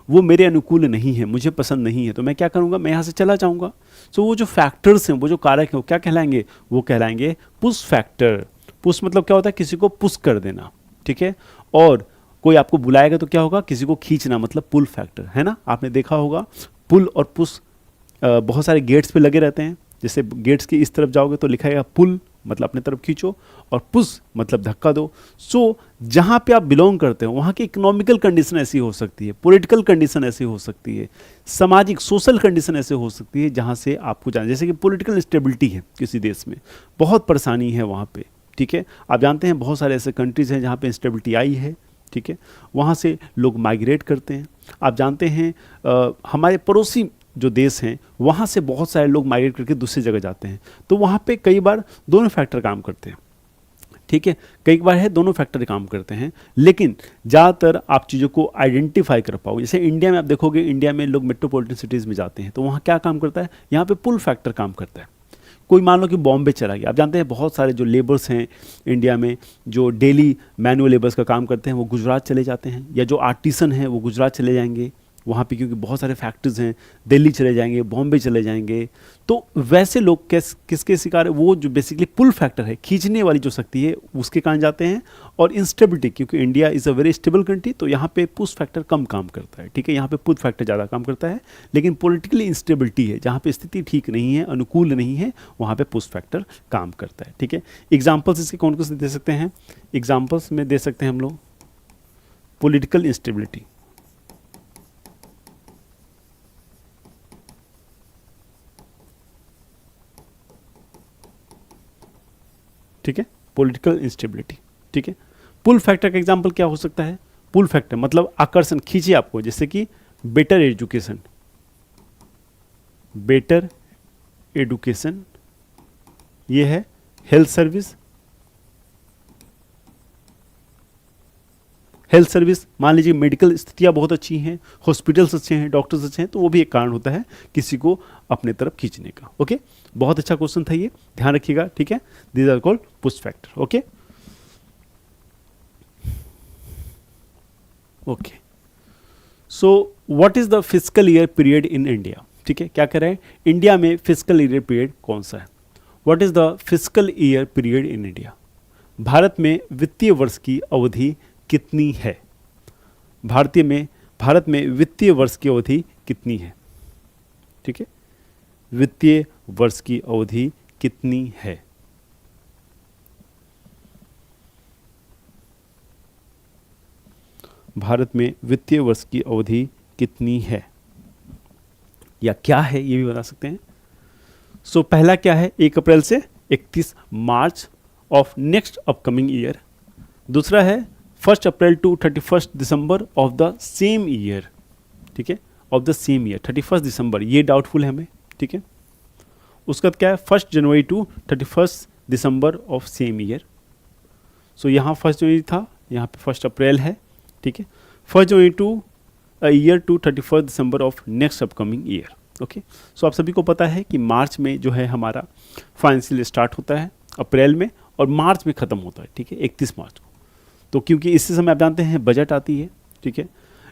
वो मेरे अनुकूल नहीं है, मुझे पसंद नहीं है, तो मैं क्या करूँगा? मैं यहाँ से चला जाऊँगा। वो जो फैक्टर्स हैं, वो जो कारक हैं, वो क्या कहलाएंगे? वो कहलाएंगे पुश फैक्टर। पुश मतलब क्या होता है? किसी को पुश कर देना। ठीक है, और कोई आपको बुलाएगा तो क्या होगा? किसी को खींचना, मतलब पुल फैक्टर, है ना। आपने देखा होगा पुल और पुश बहुत सारे गेट्स पे लगे रहते हैं। जैसे गेट्स की इस तरफ जाओगे तो लिखा है पुल, मतलब अपने तरफ खींचो, और पुश मतलब धक्का दो। जहां पे आप बिलोंग करते हो वहां की इकोनॉमिकल कंडीशन ऐसी हो सकती है, पॉलिटिकल कंडीशन ऐसी हो सकती है, सामाजिक सोशल कंडीशन ऐसे हो सकती है जहां से आपको जाना, जैसे कि पॉलिटिकल इंस्टेबिलिटी है किसी देश में, बहुत परेशानी है वहां पे। ठीक है, आप जानते हैं बहुत सारे ऐसे कंट्रीज हैं जहां पे इंस्टेबिलिटी आई है। ठीक है, वहाँ से लोग माइग्रेट करते हैं। आप जानते हैं हमारे पड़ोसी जो देश हैं वहाँ से बहुत सारे लोग माइग्रेट करके दूसरी जगह जाते हैं, तो वहाँ पे कई बार दोनों फैक्टर काम करते हैं। ठीक है, कई बार है दोनों फैक्टर काम करते हैं, लेकिन ज़्यादातर आप चीज़ों को आइडेंटिफाई कर पाओगे। जैसे इंडिया में आप देखोगे, इंडिया में लोग मेट्रोपॉलिटन सिटीज़ में जाते हैं तो वहाँ क्या काम करता है? यहाँ पे पुल फैक्टर काम करता है। कोई मान लो कि बॉम्बे चला गया, आप जानते हैं बहुत सारे जो लेबर्स हैं इंडिया में जो डेली मैनुअल लेबर्स का काम करते हैं वो गुजरात चले जाते हैं, या जो आर्टिसन हैं वो गुजरात चले जाएंगे वहाँ पे, क्योंकि बहुत सारे फैक्ट्रीज हैं, दिल्ली चले जाएंगे, बॉम्बे चले जाएंगे। तो वैसे लोग किसके शिकार है? वो जो बेसिकली पुल फैक्टर है, खींचने वाली जो शक्ति है, उसके कारण जाते हैं। और इंस्टेबिलिटी, क्योंकि India is a very stable country, तो यहाँ पे पुश फैक्टर कम काम करता है। ठीक है, यहाँ पे पुल फैक्टर ज़्यादा काम करता है, लेकिन पॉलिटिकली इंस्टेबिलिटी है, जहाँ पे स्थिति ठीक नहीं है, अनुकूल नहीं है, वहाँ पे पुश फैक्टर काम करता है। ठीक है, एग्जाम्पल्स इसके कौन कौन से दे सकते हैं? एग्जाम्पल्स में दे सकते हैं हम लोग पॉलिटिकल इंस्टेबिलिटी, ठीक है, पॉलिटिकल इंस्टेबिलिटी, ठीक है। पुल फैक्टर का एग्जांपल क्या हो सकता है? पुल फैक्टर मतलब आकर्षण, खींचे आपको, जैसे कि बेटर एजुकेशन, बेटर एजुकेशन, ये है हेल्थ सर्विस, हेल्थ सर्विस, मान लीजिए मेडिकल स्थितियाँ बहुत अच्छी हैं, हॉस्पिटल्स अच्छे हैं, डॉक्टर्स अच्छे हैं, तो वो भी एक कारण होता है किसी को अपने तरफ खींचने का। ओके, बहुत अच्छा क्वेश्चन था ये, ध्यान रखिएगा, ठीक है। These are called push factor. Okay okay, so what is the fiscal year period in India? ठीक है, क्या कह रहे हैं, इंडिया में फिस्कल ईयर पीरियड कौन सा है? What is the fiscal year period in India? Bharat में वित्तीय वर्ष की अवधि कितनी है? भारत में वित्तीय वर्ष की अवधि कितनी है? ठीक है, वित्तीय वर्ष की अवधि कितनी है? भारत में वित्तीय वर्ष की अवधि कितनी है या क्या है, ये भी बता सकते हैं। सो पहला क्या है, 1 अप्रैल से 31 March of next upcoming year. दूसरा है 1 April to 31 December of the same year, ठीक है, of the same year, 31 December, ये डाउटफुल है हमें, ठीक है। उसके बाद क्या है, 1 January to 31 December of same year. So यहाँ 1 जनवरी था, यहाँ पे 1 अप्रैल है, ठीक है। 1 January to year to 31 December of next upcoming year. Okay, so आप सभी को पता है कि मार्च में जो है हमारा फाइनेंशियल स्टार्ट होता है, अप्रैल में, और मार्च में ख़त्म होता है, ठीक है, 31 मार्च को। तो क्योंकि इसी समय आप जानते हैं बजट आती है, ठीक है,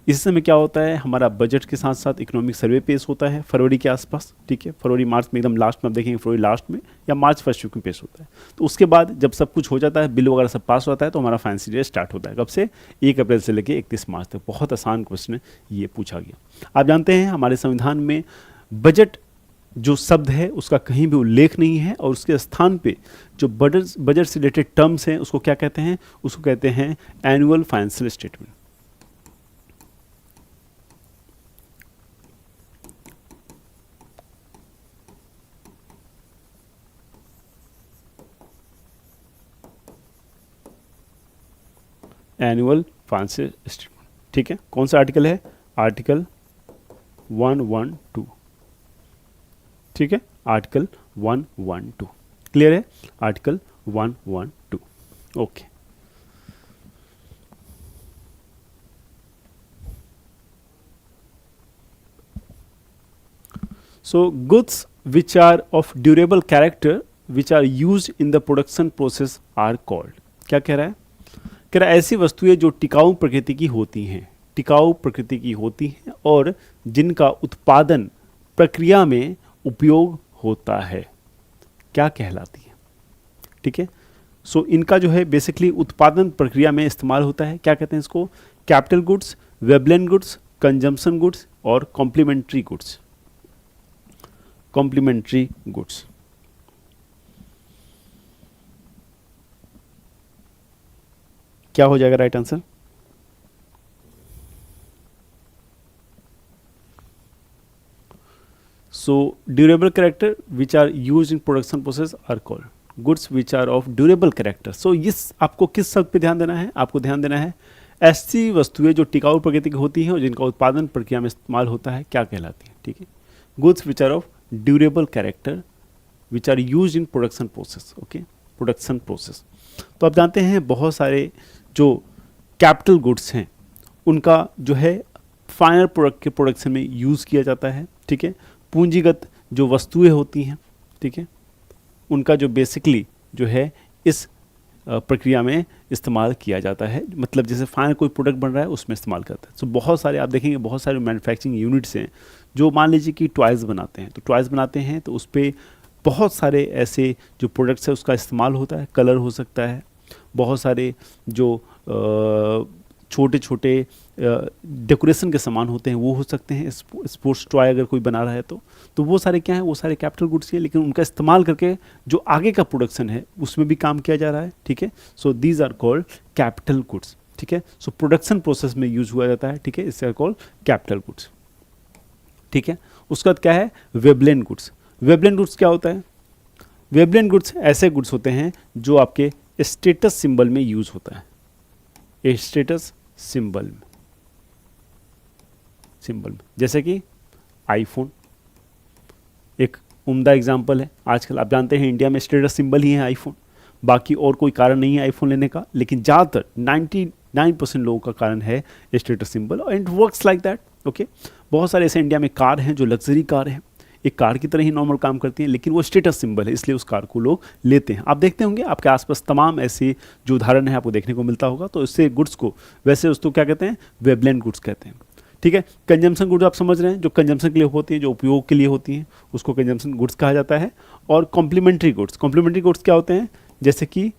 इस समय क्या होता है, हमारा बजट के साथ साथ इकोनॉमिक सर्वे पेश होता है फरवरी के आसपास, ठीक है, फरवरी मार्च में एकदम लास्ट में आप देखेंगे, फरवरी लास्ट में या मार्च फर्स्ट वीक में पेश होता है। तो उसके बाद जब सब कुछ हो जाता है, बिल वगैरह सब पास होता है, तो हमारा फाइनेंशियल ईयर स्टार्ट होता है कब से, 1 अप्रैल से लेकर 31 मार्च तक। बहुत आसान क्वेश्चन ये पूछा गया। आप जानते हैं हमारे संविधान में बजट जो शब्द है उसका कहीं भी उल्लेख नहीं है, और उसके स्थान पे जो बजट से रिलेटेड टर्म्स हैं उसको क्या कहते हैं, उसको कहते हैं annual financial statement. Annual financial statement, ठीक है। कौन सा आर्टिकल है, आर्टिकल 112, ठीक है, आर्टिकल 112, क्लियर है, article 112। Okay, so goods which are of durable character which are used in the production process are called. क्या कह रहा है, कह रहा है ऐसी वस्तुएं जो टिकाऊ प्रकृति की होती हैं, टिकाऊ प्रकृति की होती हैं और जिनका उत्पादन प्रक्रिया में उपयोग होता है, क्या कहलाती है, ठीक है। सो इनका जो है बेसिकली उत्पादन प्रक्रिया में इस्तेमाल होता है, क्या कहते हैं इसको, capital goods, Veblen goods, consumption goods और कॉम्प्लीमेंट्री गुड्स, कॉम्प्लीमेंट्री गुड्स। क्या हो जाएगा right answer, so durable character which are used in production process are called goods which are of durable character. So इस आपको किस शब्द पे ध्यान देना है, आपको ध्यान देना है ऐसी वस्तुएं जो टिकाऊ प्रकृति की होती हैं और जिनका उत्पादन प्रक्रिया में इस्तेमाल होता है, क्या कहलाती है, ठीक है, goods which are of durable character which are used in production process. Okay, production process. तो आप जानते हैं बहुत सारे जो कैपिटल गुड्स हैं उनका जो है फाइनल प्रोडक्ट के प्रोडक्शन में यूज़ किया जाता है, ठीक है। पूंजीगत जो वस्तुएं होती हैं, ठीक है, उनका जो बेसिकली जो है इस प्रक्रिया में इस्तेमाल किया जाता है, मतलब जैसे फाइनल कोई प्रोडक्ट बन रहा है उसमें इस्तेमाल करता है। तो बहुत सारे आप देखेंगे बहुत सारे मैन्युफैक्चरिंग यूनिट्स हैं जो मान लीजिए कि टॉयज़ बनाते हैं, तो टॉयज़ बनाते हैं तो उस पर बहुत सारे ऐसे जो प्रोडक्ट्स है उसका इस्तेमाल होता है, कलर हो सकता है, बहुत सारे जो छोटे छोटे डेकोरेशन के सामान होते हैं वो हो सकते हैं, स्पोर्ट्स टॉय अगर कोई बना रहा है तो वो सारे क्या हैं, वो सारे कैपिटल गुड्स हैं, लेकिन उनका इस्तेमाल करके जो आगे का प्रोडक्शन है उसमें भी काम किया जा रहा है, ठीक है। So these are called capital goods, ठीक है। सो प्रोडक्शन प्रोसेस में यूज हुआ जाता है, ठीक है, इससे कॉल्ड कैपिटल गुड्स, ठीक है। उसके बाद क्या है, वेबलेन गुड्स। वेबलेन गुड्स क्या होता है, वेवलेंथ गुड्स ऐसे गुड्स होते हैं जो आपके स्टेटस सिंबल में यूज होता है, स्टेटस सिंबल में जैसे कि आईफोन एक उम्दा एग्जांपल है। आजकल आप जानते हैं इंडिया में स्टेटस सिंबल ही है आईफोन, बाकी और कोई कारण नहीं है आईफोन लेने का, लेकिन ज़्यादातर 99% लोगों का कारण है status symbol, and it works like that. Okay, बहुत सारे ऐसे इंडिया में कार हैं जो लग्जरी कार हैं, एक कार की तरह ही नॉर्मल काम करती हैं, लेकिन वो स्टेटस सिंबल है, इसलिए उस कार को लोग लेते हैं। आप देखते होंगे आपके आसपास तमाम ऐसे जो उदाहरण है आपको देखने को मिलता होगा। तो इससे गुड्स को वैसे उसको क्या कहते हैं, वेवलेंथ गुड्स कहते हैं। ठीक है, कंजम्पशन गुड्स आप समझ रहे हैं, जो कंजम्पशन के लिए होती हैं, जो उपयोग के लिए होती हैं, उसको कंजम्पशन गुड्स कहा जाता है। और कॉम्प्लीमेंट्री गुड्स क्या होते हैं, जैसे कि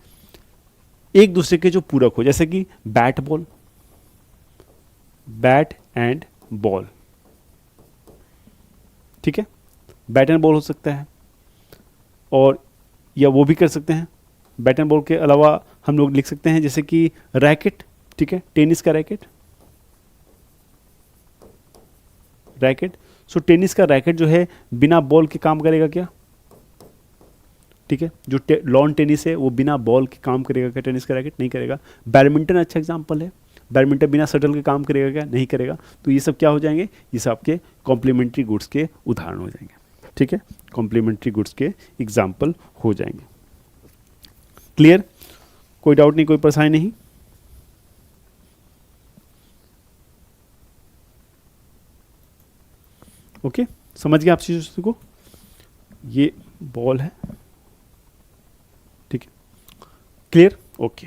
एक दूसरे के जो पूरक हो, जैसे कि बैट एंड बॉल। ठीक है, बैट एंड बॉल हो सकता है, और या वो भी कर सकते हैं। बैट एंड बॉल के अलावा हम लोग लिख सकते हैं जैसे कि रैकेट। ठीक है, टेनिस का रैकेट। सो टेनिस का रैकेट जो है बिना बॉल के काम करेगा क्या? ठीक है, जो लॉन टेनिस है वो बिना बॉल के काम करेगा क्या? टेनिस का रैकेट नहीं करेगा। बैडमिंटन अच्छा एग्जांपल है, बैडमिंटन बिना शटल के काम करेगा क्या? नहीं करेगा। तो ये सब क्या हो जाएंगे, ये सब आपके कॉम्प्लीमेंट्री गुड्स के उदाहरण हो जाएंगे। ठीक है, कॉम्प्लीमेंट्री गुड्स के एग्जाम्पल हो जाएंगे। क्लियर? कोई डाउट नहीं, कोई परेशानी नहीं? ओके, समझ गए आप चीज़ों को? ये बॉल है, ठीक है, clear? Okay.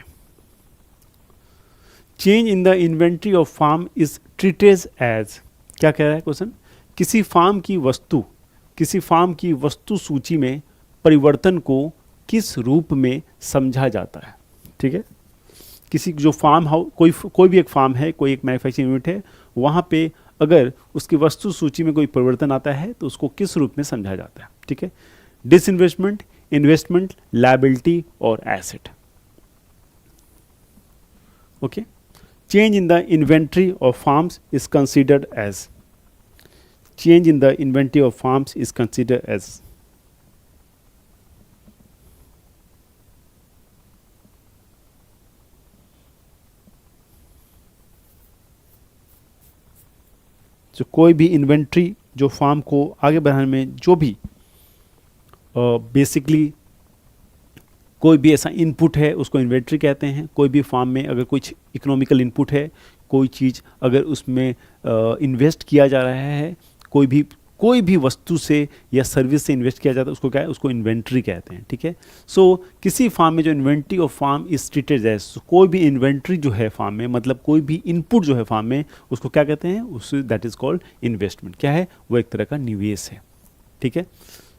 Change in the inventory of firm is treated as, क्या कह रहा है क्वेश्चन? किसी फार्म की वस्तु सूची में परिवर्तन को किस रूप में समझा जाता है? ठीक है, किसी जो फार्म हाउस, कोई भी एक फार्म है, कोई एक मैन्युफैक्चरिंग यूनिट है, वहाँ पे अगर उसकी वस्तु सूची में कोई परिवर्तन आता है तो उसको किस रूप में समझा जाता है? ठीक है, डिसइन्वेस्टमेंट, इन्वेस्टमेंट, लायबिलिटी और asset. Okay, change in the inventory of firms is considered as, change in the inventory of firms is considered as, जो कोई भी इन्वेंट्री जो फार्म को आगे बढ़ाने में जो भी बेसिकली कोई भी ऐसा इनपुट है उसको इन्वेंट्री कहते हैं। कोई भी फार्म में अगर कुछ इकोनॉमिकल इनपुट है, कोई चीज़ अगर उसमें इन्वेस्ट किया जा रहा है, कोई भी वस्तु से या सर्विस से इन्वेस्ट किया जाता है, उसको क्या है, उसको इन्वेंट्री कहते हैं। ठीक है, सो किसी फार्म में जो inventory of firm is treated as, कोई भी इन्वेंट्री जो है फार्म में, मतलब कोई भी इनपुट जो है फार्म में, उसको क्या कहते हैं, उस दैट इज कॉल्ड इन्वेस्टमेंट। क्या है वो? एक तरह का निवेश है। ठीक है,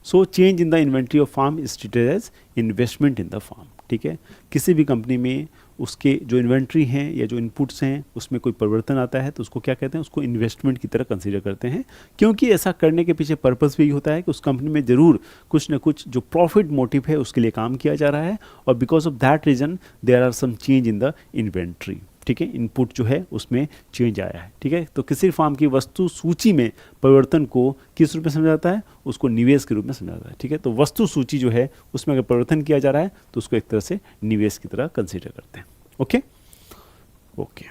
so change in the inventory of firm is treated as investment in the firm. ठीक है, किसी भी कंपनी में उसके जो इन्वेंट्री हैं या जो इनपुट्स हैं उसमें कोई परिवर्तन आता है तो उसको क्या कहते हैं, उसको इन्वेस्टमेंट की तरह कंसीडर करते हैं, क्योंकि ऐसा करने के पीछे पर्पस भी होता है कि उस कंपनी में ज़रूर कुछ ना कुछ जो प्रॉफिट मोटिव है उसके लिए काम किया जा रहा है, और because of that reason there are some change in the inventory. ठीक है, इनपुट जो है उसमें चेंज आया है। ठीक है, तो किसी फार्म की वस्तु सूची में परिवर्तन को किस रूप में समझा जाता है? उसको निवेश के रूप में समझा जाता है। ठीक है, तो वस्तु सूची जो है उसमें अगर परिवर्तन किया जा रहा है तो उसको एक तरह से निवेश की तरह कंसीडर करते हैं। Okay okay,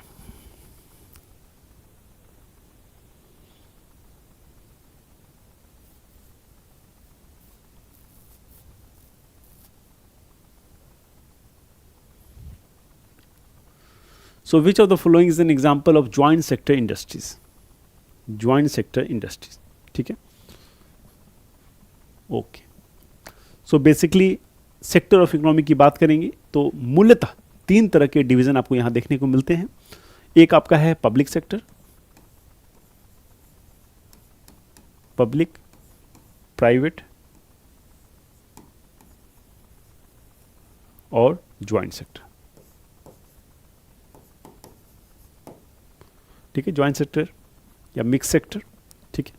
so which of the following is an example of joint sector industries? joint sector industries, ठीक है, okay. So basically sector of economy की बात करेंगे तो मूलतः 3 तरह के डिवीजन आपको यहां देखने को मिलते हैं। एक आपका है पब्लिक सेक्टर, पब्लिक, प्राइवेट और ज्वाइंट सेक्टर। ठीक है, ज्वाइंट सेक्टर या मिक्स सेक्टर। ठीक है,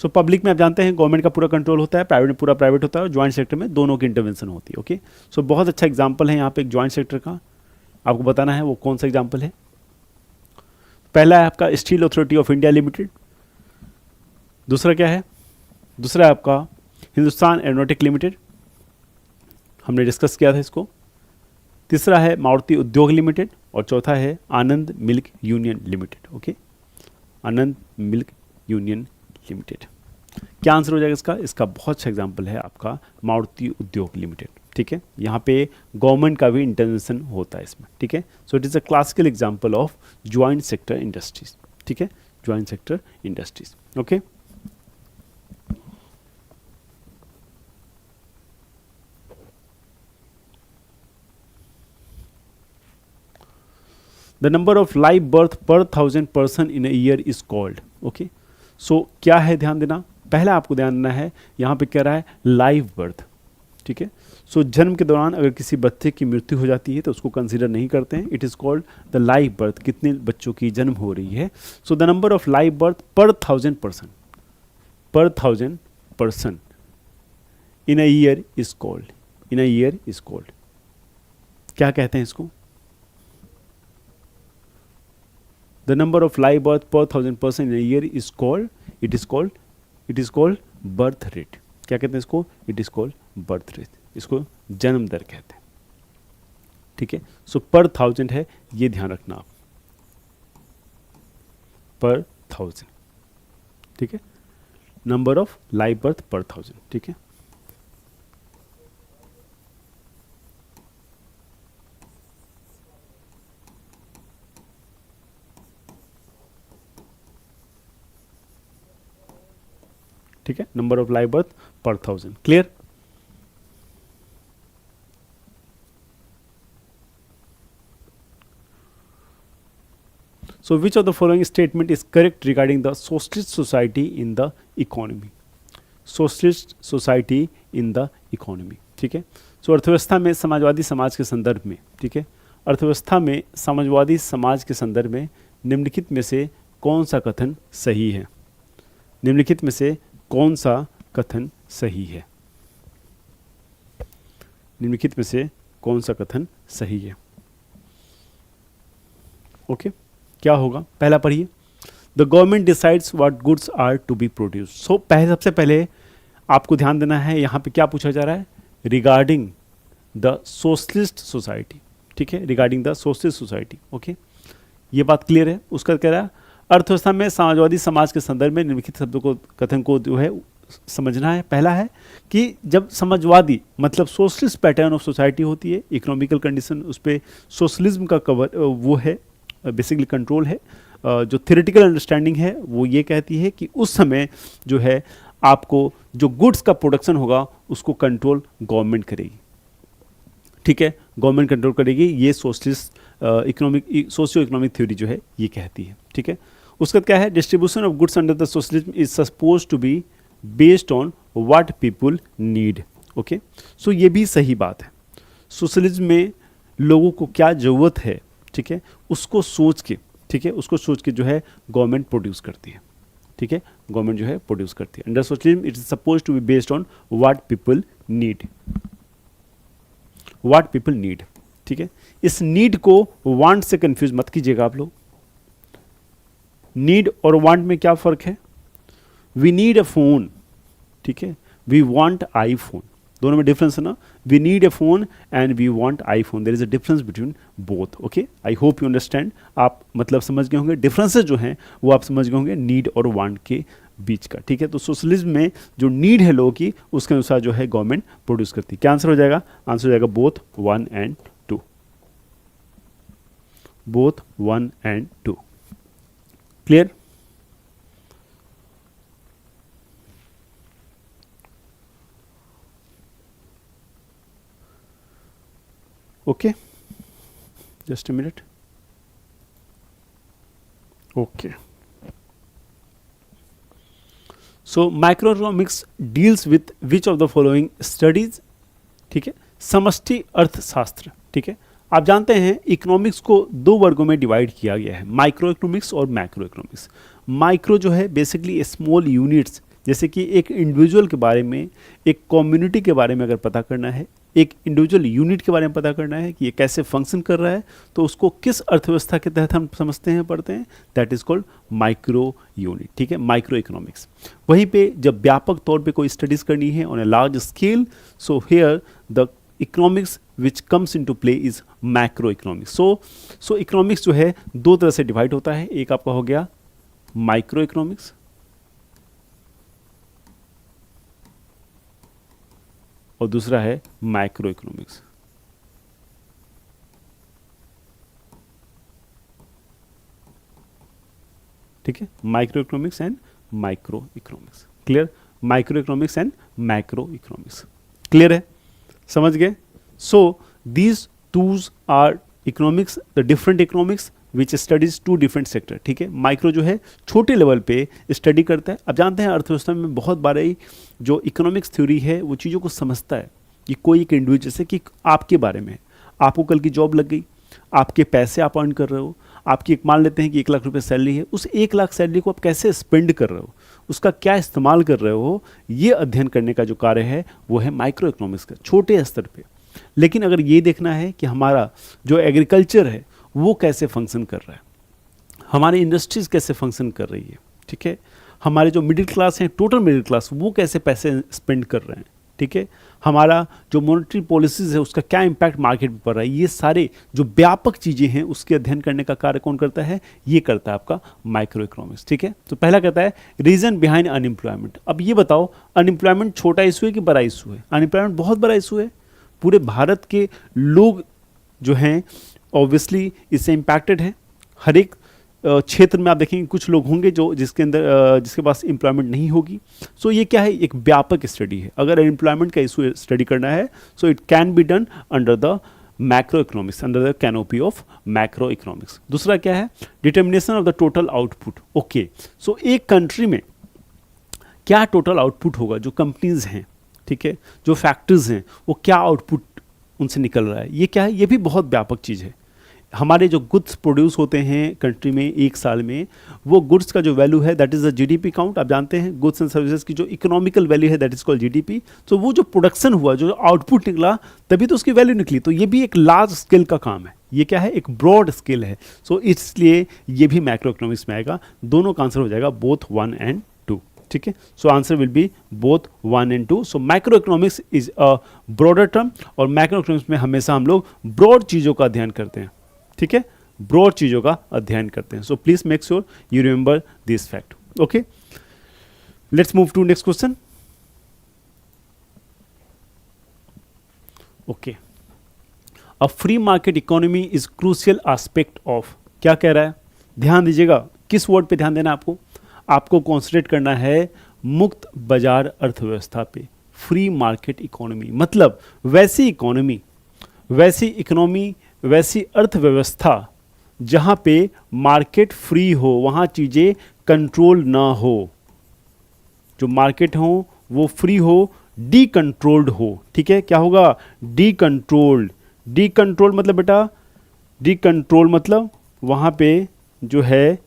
सो पब्लिक में आप जानते हैं गवर्नमेंट का पूरा कंट्रोल होता है, प्राइवेट में पूरा प्राइवेट होता है, और ज्वाइंट सेक्टर में दोनों की इंटरवेंशन होती है। ओके, सो बहुत अच्छा एग्जांपल है यहाँ पे एक ज्वाइंट सेक्टर का, आपको बताना है वो कौन सा एग्जांपल है। पहला है आपका steel authority of India limited, दूसरा क्या है, दूसरा है आपका हिंदुस्तान एरोनॉटिक लिमिटेड, हमने डिस्कस किया था इसको। तीसरा है मारुति उद्योग लिमिटेड और चौथा है आनंद मिल्क यूनियन लिमिटेड। ओके, आनंद मिल्क यूनियन लिमिटेड। क्या आंसर हो जाएगा इसका? इसका बहुत अच्छा एग्जांपल है आपका मारुति उद्योग लिमिटेड। ठीक है, यहाँ पे गवर्नमेंट का भी इंटरवेंशन होता है इसमें। ठीक है, so it is a classical example of joint sector industries. ठीक है, joint sector industries. Okay, the number of live birth per 1000 person in a year is called. Okay, so क्या है, ध्यान देना, पहला आपको ध्यान देना है, यहाँ पे कह रहा है लाइव बर्थ। ठीक है, सो जन्म के दौरान अगर किसी बच्चे की मृत्यु हो जाती है तो उसको कंसीडर नहीं करते हैं। It is called the live birth, कितने बच्चों की जन्म हो रही है। So the number of live birth per 1000 person, पर 1000 person in a year is called, in a year is called, क्या कहते हैं इसको? The number of live birth per 1000 person in a year is called, it is called birth rate. क्या कहते हैं इसको? It is called birth rate, इसको जन्म दर कहते हैं। ठीक है, सो पर 1000 है, ये ध्यान रखना आप, पर 1000। ठीक है, number of live birth per 1000। ठीक है, ठीक है, number of live birth per 1000। Clear? So which of the following statement is correct regarding the socialist society in the economy? Socialist society in the economy. ठीक है, सो अर्थव्यवस्था में समाजवादी समाज के संदर्भ में, ठीक है, अर्थव्यवस्था में समाजवादी समाज के संदर्भ में निम्नलिखित में से कौन सा कथन सही है? निम्नलिखित में से कौन सा कथन सही है? निम्नलिखित में से कौन सा कथन सही है? ओके, क्या होगा? पहला पढ़िए, the government decides what goods are to be produce. So सबसे पहले आपको ध्यान देना है, यहाँ पे क्या पूछा जा रहा है? Regarding the socialist society. ठीक है, regarding the socialist society. Okay, ये बात क्लियर है। उसका कह रहा है अर्थव्यवस्था में समाजवादी समाज के संदर्भ में निम्नलिखित शब्दों को, कथन को जो है समझना है। पहला है कि जब समाजवादी मतलब सोशलिस्ट पैटर्न ऑफ सोसाइटी होती है, इकोनॉमिकल कंडीशन उस पर सोशलिज्म का कवर वो है, बेसिकली कंट्रोल है। जो थ्योरेटिकल अंडरस्टैंडिंग है वो ये कहती है कि उस समय जो है आपको जो गुड्स का प्रोडक्शन होगा उसको कंट्रोल गवर्नमेंट करेगी। ठीक है, गवर्नमेंट कंट्रोल करेगी, ये socialist economic socio economic theory जो है ये कहती है। ठीक है, उसका क्या है? Distribution of goods under the socialism is suppose to be based on what people need. Okay, so ये भी सही बात है। सोशलिज्म में लोगों को क्या ज़रूरत है, ठीक है, उसको सोच के, ठीक है, उसको सोच के जो है गवर्नमेंट प्रोड्यूस करती है। ठीक है, गवर्नमेंट जो है प्रोड्यूस करती है। Under socialism it is suppose to be based on what people need, what people need. ठीक है, इस नीड को वांट से कंफ्यूज मत कीजिएगा आप लोग। नीड और वांट में क्या फर्क है? वी नीड अ फोन, ठीक है, वी वांट आईफोन, दोनों में डिफरेंस है ना। We need a phone and we want iPhone, there is a difference between both. Okay, I hope you understand. आप मतलब समझ गए होंगे, डिफरेंसेस जो हैं वो आप समझ गए होंगे नीड और वांट के बीच का। ठीक है, तो सोशलिज्म में जो नीड है लोगों की उसके अनुसार जो है गवर्नमेंट प्रोड्यूस करती है। क्या आंसर हो जाएगा? आंसर हो जाएगा both 1 and 2, both 1 and 2। Clear? Okay, just a minute. Okay, so microeconomics deals with which of the following studies? ठीक है, समष्टि अर्थशास्त्र। ठीक है, आप जानते हैं इकोनॉमिक्स को दो वर्गों में डिवाइड किया गया है, माइक्रो इकोनॉमिक्स और मैक्रो इकोनॉमिक्स। माइक्रो जो है बेसिकली स्मॉल यूनिट्स, जैसे कि एक इंडिविजुअल के बारे में, एक कम्युनिटी के बारे में अगर पता करना है, एक इंडिविजुअल यूनिट के बारे में पता करना है कि ये कैसे फंक्शन कर रहा है, तो उसको किस अर्थव्यवस्था के तहत हम समझते हैं, पढ़ते हैं, that is called micro unit. ठीक है, माइक्रो इकोनॉमिक्स। वहीं पे जब व्यापक तौर पे कोई स्टडीज करनी है on a large scale, so here the economics which comes into play is macro economics. So economics जो है दो तरह से डिवाइड होता है, एक आपका हो गया माइक्रो इकोनॉमिक्स और दूसरा है मैक्रो इकोनॉमिक्स। ठीक है, micro economics and micro economics. Clear? Micro economics and macro economics. Clear है? समझ गए? So these twos are economics, the different economics which studies two different sector. ठीक है, माइक्रो जो है छोटे लेवल पे स्टडी करता है। अब जानते हैं अर्थव्यवस्था में बहुत बार जो इकोनॉमिक्स थ्योरी है वो चीज़ों को समझता है कि कोई एक इंडिविजुअल, जैसे कि आपके बारे में, आपको कल की जॉब लग गई, आपके पैसे आप अर्न कर रहे हो, आपकी एक मान लेते हैं कि 1 लाख रुपए सैलरी है, उस 1 लाख सैलरी को आप कैसे स्पेंड कर रहे हो, उसका क्या इस्तेमाल कर रहे हो, ये अध्ययन करने का जो कार्य है वो है माइक्रो इकोनॉमिक्स का, छोटे स्तर पे। लेकिन अगर ये देखना है कि हमारा जो एग्रीकल्चर है वो कैसे फंक्शन कर रहा है, हमारी इंडस्ट्रीज कैसे फंक्शन कर रही है, ठीक है, हमारे जो मिडिल क्लास हैं, टोटल मिडिल क्लास, वो कैसे पैसे स्पेंड कर रहे हैं, ठीक है, हमारा जो मॉनेटरी पॉलिसीज है उसका क्या इम्पैक्ट मार्केट पे पड़ रहा है, ये सारे जो व्यापक चीज़ें हैं उसके अध्ययन करने का कार्य कौन करता है? ये करता है आपका माइक्रो इकोनॉमिक्स। ठीक है, तो पहला कहता है रीजन बिहाइंड अनएम्प्लॉयमेंट। अब ये बताओ, अनएम्प्लॉयमेंट छोटा इशू है कि बड़ा इशू है? अनएम्प्लॉयमेंट बहुत बड़ा इशू है। पूरे भारत के लोग जो हैं ऑब्वियसली इससे इम्पैक्टेड हैं। हर एक क्षेत्र में आप देखेंगे कुछ लोग होंगे जो जिसके पास एम्प्लॉयमेंट नहीं होगी। सो ये क्या है? एक व्यापक स्टडी है। अगर एम्प्लॉयमेंट का इशू स्टडी करना है so it can be done under the macro economics, under the canopy of macro economics. दूसरा क्या है? Determination of the total output. Okay, so एक कंट्री में क्या टोटल आउटपुट होगा, जो कंपनीज हैं, ठीक है, जो फैक्ट्रीज हैं, वो क्या आउटपुट उनसे निकल रहा है, ये क्या है? ये भी बहुत व्यापक चीज़ है। हमारे जो गुड्स प्रोड्यूस होते हैं कंट्री में एक साल में, वो गुड्स का जो वैल्यू है that is the GDP count. आप जानते हैं गुड्स एंड सर्विसेज की जो इकोनॉमिकल वैल्यू है दैट इज कॉल्ड जीडीपी। तो वो जो प्रोडक्शन हुआ, जो आउटपुट निकला, तभी तो उसकी वैल्यू निकली। तो ये भी एक लार्ज स्केल का काम है, ये क्या है? एक ब्रॉड स्केल है। सो इसलिए ये भी मैक्रो इकोनॉमिक्स में आएगा। दोनों का आंसर हो जाएगा बोथ 1 and 2। ठीक है, so answer will be both 1 and 2। So micro economics is a broader term, और मैक्रो इकोनॉमिक्स में हमेशा हम लोग ब्रॉड चीज़ों का अध्ययन करते हैं। ठीक है, ब्रॉड चीजों का अध्ययन करते हैं। So please make sure you remember this fact. Okay, let's move to next question. Okay, a free market economy is crucial aspect of, क्या कह रहा है? ध्यान दीजिएगा, किस वर्ड पे ध्यान देना है आपको कॉन्सेंट्रेट करना है मुक्त बाजार अर्थव्यवस्था पे। फ्री मार्केट इकोनॉमी मतलब वैसी इकोनॉमी, वैसी अर्थव्यवस्था जहां पे मार्केट फ्री हो, वहां चीजें कंट्रोल ना हो, जो मार्केट हो वो फ्री हो, डी कंट्रोल्ड हो। ठीक है, क्या होगा? D controlled. डी कंट्रोल मतलब बेटा, डी कंट्रोल मतलब वहां पे जो है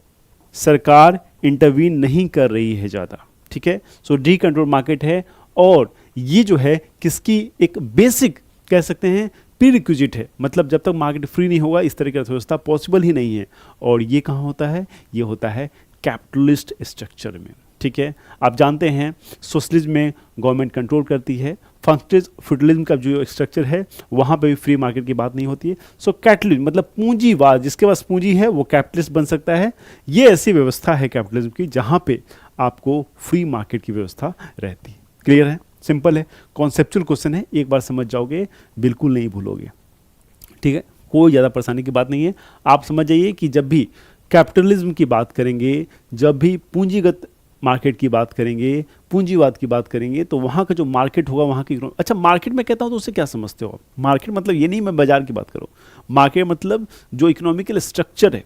सरकार इंटरवीन नहीं कर रही है ज़्यादा। ठीक है, सो डी कंट्रोल मार्केट है, और ये जो है किसकी एक बेसिक कह सकते हैं प्रीरिक्विजिट है। मतलब जब तक मार्केट फ्री नहीं होगा इस तरह की अर्थव्यवस्था पॉसिबल ही नहीं है। और ये कहाँ होता है? ये होता है कैपिटलिस्ट स्ट्रक्चर में। ठीक है, आप जानते हैं सोशलिज्म में गवर्नमेंट कंट्रोल करती है, फ्यूडलिज्म का जो स्ट्रक्चर है वहाँ पे भी फ्री मार्केट की बात नहीं होती है। सो कैपिटलिज्म मतलब पूंजीवाद, जिसके पास पूंजी है वो कैपिटलिस्ट बन सकता है। ये ऐसी व्यवस्था है कैपिटलिज्म की जहाँ पे आपको फ्री मार्केट की व्यवस्था रहती है। क्लियर है? सिंपल है, कॉन्सेप्चुअल क्वेश्चन है, एक बार समझ जाओगे बिल्कुल नहीं भूलोगे। ठीक है, कोई ज़्यादा परेशानी की बात नहीं है। आप समझ जाइए कि जब भी कैपिटलिज्म की बात करेंगे, जब भी पूंजीगत मार्केट की बात करेंगे, पूंजीवाद की बात करेंगे, तो वहाँ का जो मार्केट होगा वहाँ की। अच्छा, मार्केट में कहता हूँ तो उससे क्या समझते हो आप? मार्केट मतलब ये नहीं मैं बाजार की बात करूँ। मार्केट मतलब जो इकोनॉमिकल स्ट्रक्चर है,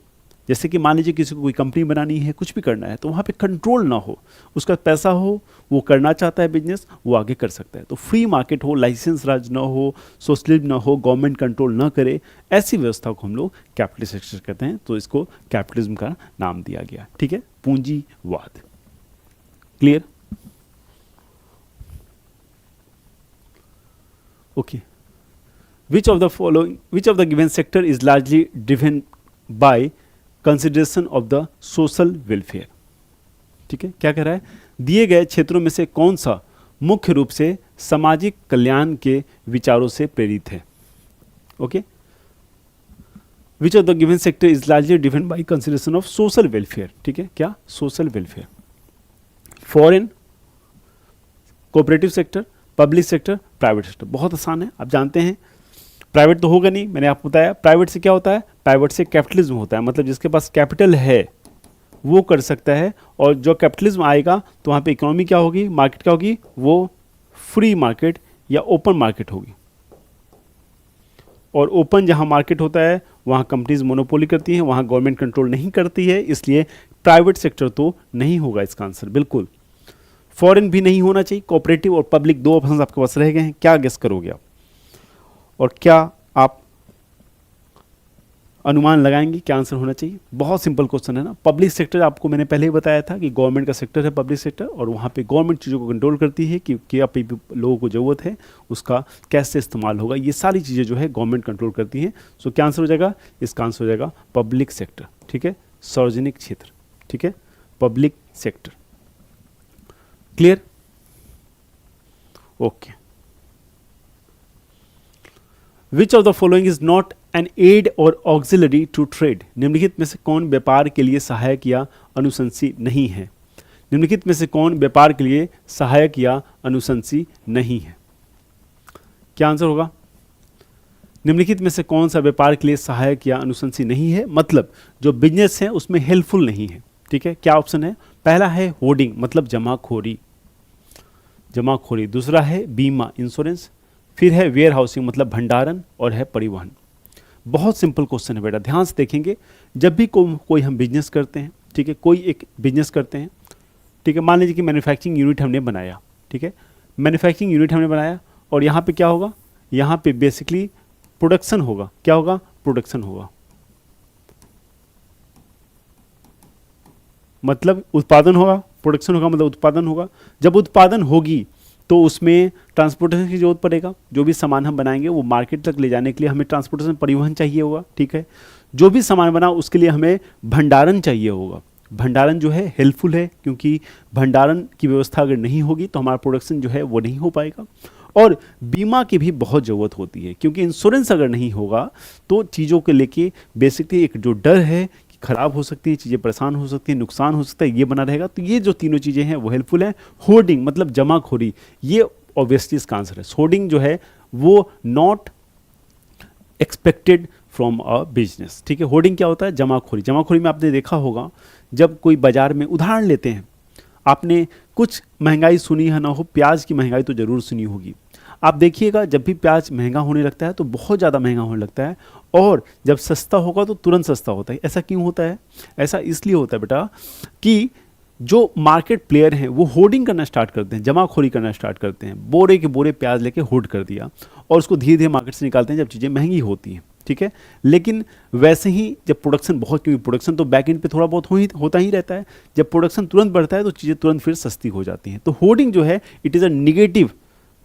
जैसे कि मान लीजिए किसी को कोई कंपनी बनानी है, कुछ भी करना है, तो वहाँ पे कंट्रोल ना हो, उसका पैसा हो, वो करना चाहता है बिजनेस, वो आगे कर सकता है। तो फ्री मार्केट हो, लाइसेंस राज ना हो, सोशलिज्म ना हो, गवर्नमेंट कंट्रोल ना करे, ऐसी व्यवस्था को हम लोग कैपिटलिस्ट स्ट्रक्चर कहते हैं। तो इसको कैपिटलिज्म का नाम दिया गया। ठीक है, पूंजीवाद। Clear? Okay, which of the given sector is largely driven by consideration of the social welfare. ठीक है, क्या कह रहा है? दिए गए क्षेत्रों में से कौन सा मुख्य रूप से सामाजिक कल्याण के विचारों से प्रेरित है। Okay, which of the given sector is largely defined by consideration of social welfare. ठीक है, क्या? Social welfare. Foreign, cooperative sector, public sector, private sector. बहुत आसान है, आप जानते हैं। प्राइवेट तो होगा नहीं, मैंने आपको बताया। प्राइवेट से क्या होता है? प्राइवेट से कैपिटलिज्म होता है, मतलब जिसके पास कैपिटल है वो कर सकता है, और जो कैपिटलिज्म आएगा तो वहाँ पे इकोनॉमी क्या होगी, मार्केट क्या होगी? वो फ्री मार्केट या ओपन मार्केट होगी। और ओपन जहाँ मार्केट होता है वहाँ कंपनीज मोनोपोली करती हैं, वहाँ गवर्नमेंट कंट्रोल नहीं करती है, इसलिए प्राइवेट सेक्टर तो नहीं होगा इसका आंसर बिल्कुल। फॉरेन भी नहीं होना चाहिए। कोऑपरेटिव और पब्लिक, दो ऑप्शन आपके पास रह गए हैं, क्या गेस करोगे आप? और क्या आप अनुमान लगाएंगे क्या आंसर होना चाहिए? बहुत सिंपल क्वेश्चन है ना। पब्लिक सेक्टर आपको मैंने पहले ही बताया था कि गवर्नमेंट का सेक्टर है पब्लिक सेक्टर, और वहाँ पे गवर्नमेंट चीज़ों को कंट्रोल करती है कि क्या लोगों को ज़रूरत है उसका कैसे इस्तेमाल होगा, ये सारी चीज़ें जो है गवर्नमेंट कंट्रोल करती हैं। सो क्या आंसर हो जाएगा? इसका आंसर हो जाएगा पब्लिक सेक्टर। ठीक है, सार्वजनिक क्षेत्र। ठीक है, public sector. Clear? Okay. Which of the following is not an aid और ऑक्सिलरी टू ट्रेड? निम्नलिखित में से कौन व्यापार के लिए सहायक या अनुशंसी नहीं है? निम्नलिखित में से कौन व्यापार के लिए सहायक या अनुशंसी नहीं है? क्या आंसर होगा? निम्नलिखित में से कौन सा व्यापार के लिए सहायक या अनुशंसी नहीं है, मतलब जो बिजनेस है उसमें हेल्पफुल नहीं है। ठीक है, क्या ऑप्शन है? पहला है होर्डिंग, मतलब जमाखोरी, जमाखोरी। दूसरा है बीमा, इंश्योरेंस। फिर है वेयर हाउसिंग, मतलब भंडारण। और है परिवहन। बहुत सिंपल क्वेश्चन है बेटा, ध्यान से देखेंगे। जब भी कोई हम बिजनेस करते हैं, ठीक है, कोई एक बिजनेस करते हैं, ठीक है, मान लीजिए कि मैन्युफैक्चरिंग यूनिट हमने बनाया। ठीक है, मैन्युफैक्चरिंग यूनिट हमने बनाया, और यहाँ पे क्या होगा? यहाँ पे बेसिकली प्रोडक्शन होगा। क्या होगा? प्रोडक्शन होगा, मतलब उत्पादन होगा। प्रोडक्शन होगा मतलब उत्पादन होगा। जब उत्पादन होगी तो उसमें ट्रांसपोर्टेशन की जरूरत पड़ेगा। जो भी सामान हम बनाएंगे वो मार्केट तक ले जाने के लिए हमें ट्रांसपोर्टेशन, परिवहन चाहिए होगा। ठीक है, जो भी सामान बना उसके लिए हमें भंडारण चाहिए होगा। भंडारण जो है हेल्पफुल है, क्योंकि भंडारण की व्यवस्था अगर नहीं होगी तो हमारा प्रोडक्शन जो है वो नहीं हो पाएगा। और बीमा की भी बहुत ज़रूरत होती है, क्योंकि इंश्योरेंस अगर नहीं होगा तो चीज़ों को लेके बेसिकली एक जो डर है कि खराब हो सकती है, चीज़ें परेशान हो सकती है, नुकसान हो सकता है, ये बना रहेगा। तो ये जो तीनों चीज़ें हैं वो हेल्पफुल है। होर्डिंग मतलब जमाखोरी, ये ऑब्वियसली इसका आंसर है। होर्डिंग जो है वो not expected from a business. ठीक है, होर्डिंग क्या होता है? जमाखोरी। जमाखोरी में आपने देखा होगा, जब कोई बाजार में, उदाहरण लेते हैं, आपने कुछ महंगाई सुनी है ना हो, प्याज की महंगाई तो ज़रूर सुनी होगी। आप देखिएगा जब भी प्याज महंगा होने लगता है तो बहुत ज़्यादा महंगा होने लगता है, और जब सस्ता होगा तो तुरंत सस्ता होता है। ऐसा क्यों होता है? ऐसा इसलिए होता है बेटा कि जो मार्केट प्लेयर हैं वो होर्डिंग करना स्टार्ट करते हैं, जमाखोरी करना स्टार्ट करते हैं। बोरे के बोरे प्याज लेके होर्ड कर दिया, और उसको धीरे धीरे मार्केट से निकालते हैं जब चीज़ें महंगी होती हैं। ठीक है, लेकिन वैसे ही जब प्रोडक्शन बहुत, क्योंकि प्रोडक्शन तो बैक एंड पे थोड़ा बहुत होता ही रहता है, जब प्रोडक्शन तुरंत बढ़ता है तो चीज़ें तुरंत फिर सस्ती हो जाती हैं। तो होर्डिंग जो है इट इज़ अ निगेटिव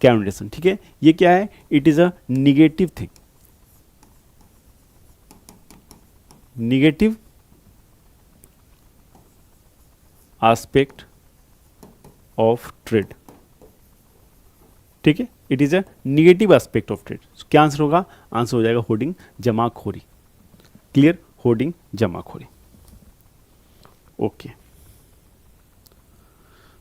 कैनोटेशन। ठीक है, ये क्या है? It is a negative thing, negative aspect of trade. ठीक है, it is a negative aspect of trade. क्या आंसर होगा? आंसर हो जाएगा होर्डिंग, जमाखोरी। क्लियर? होर्डिंग, जमाखोरी। Okay.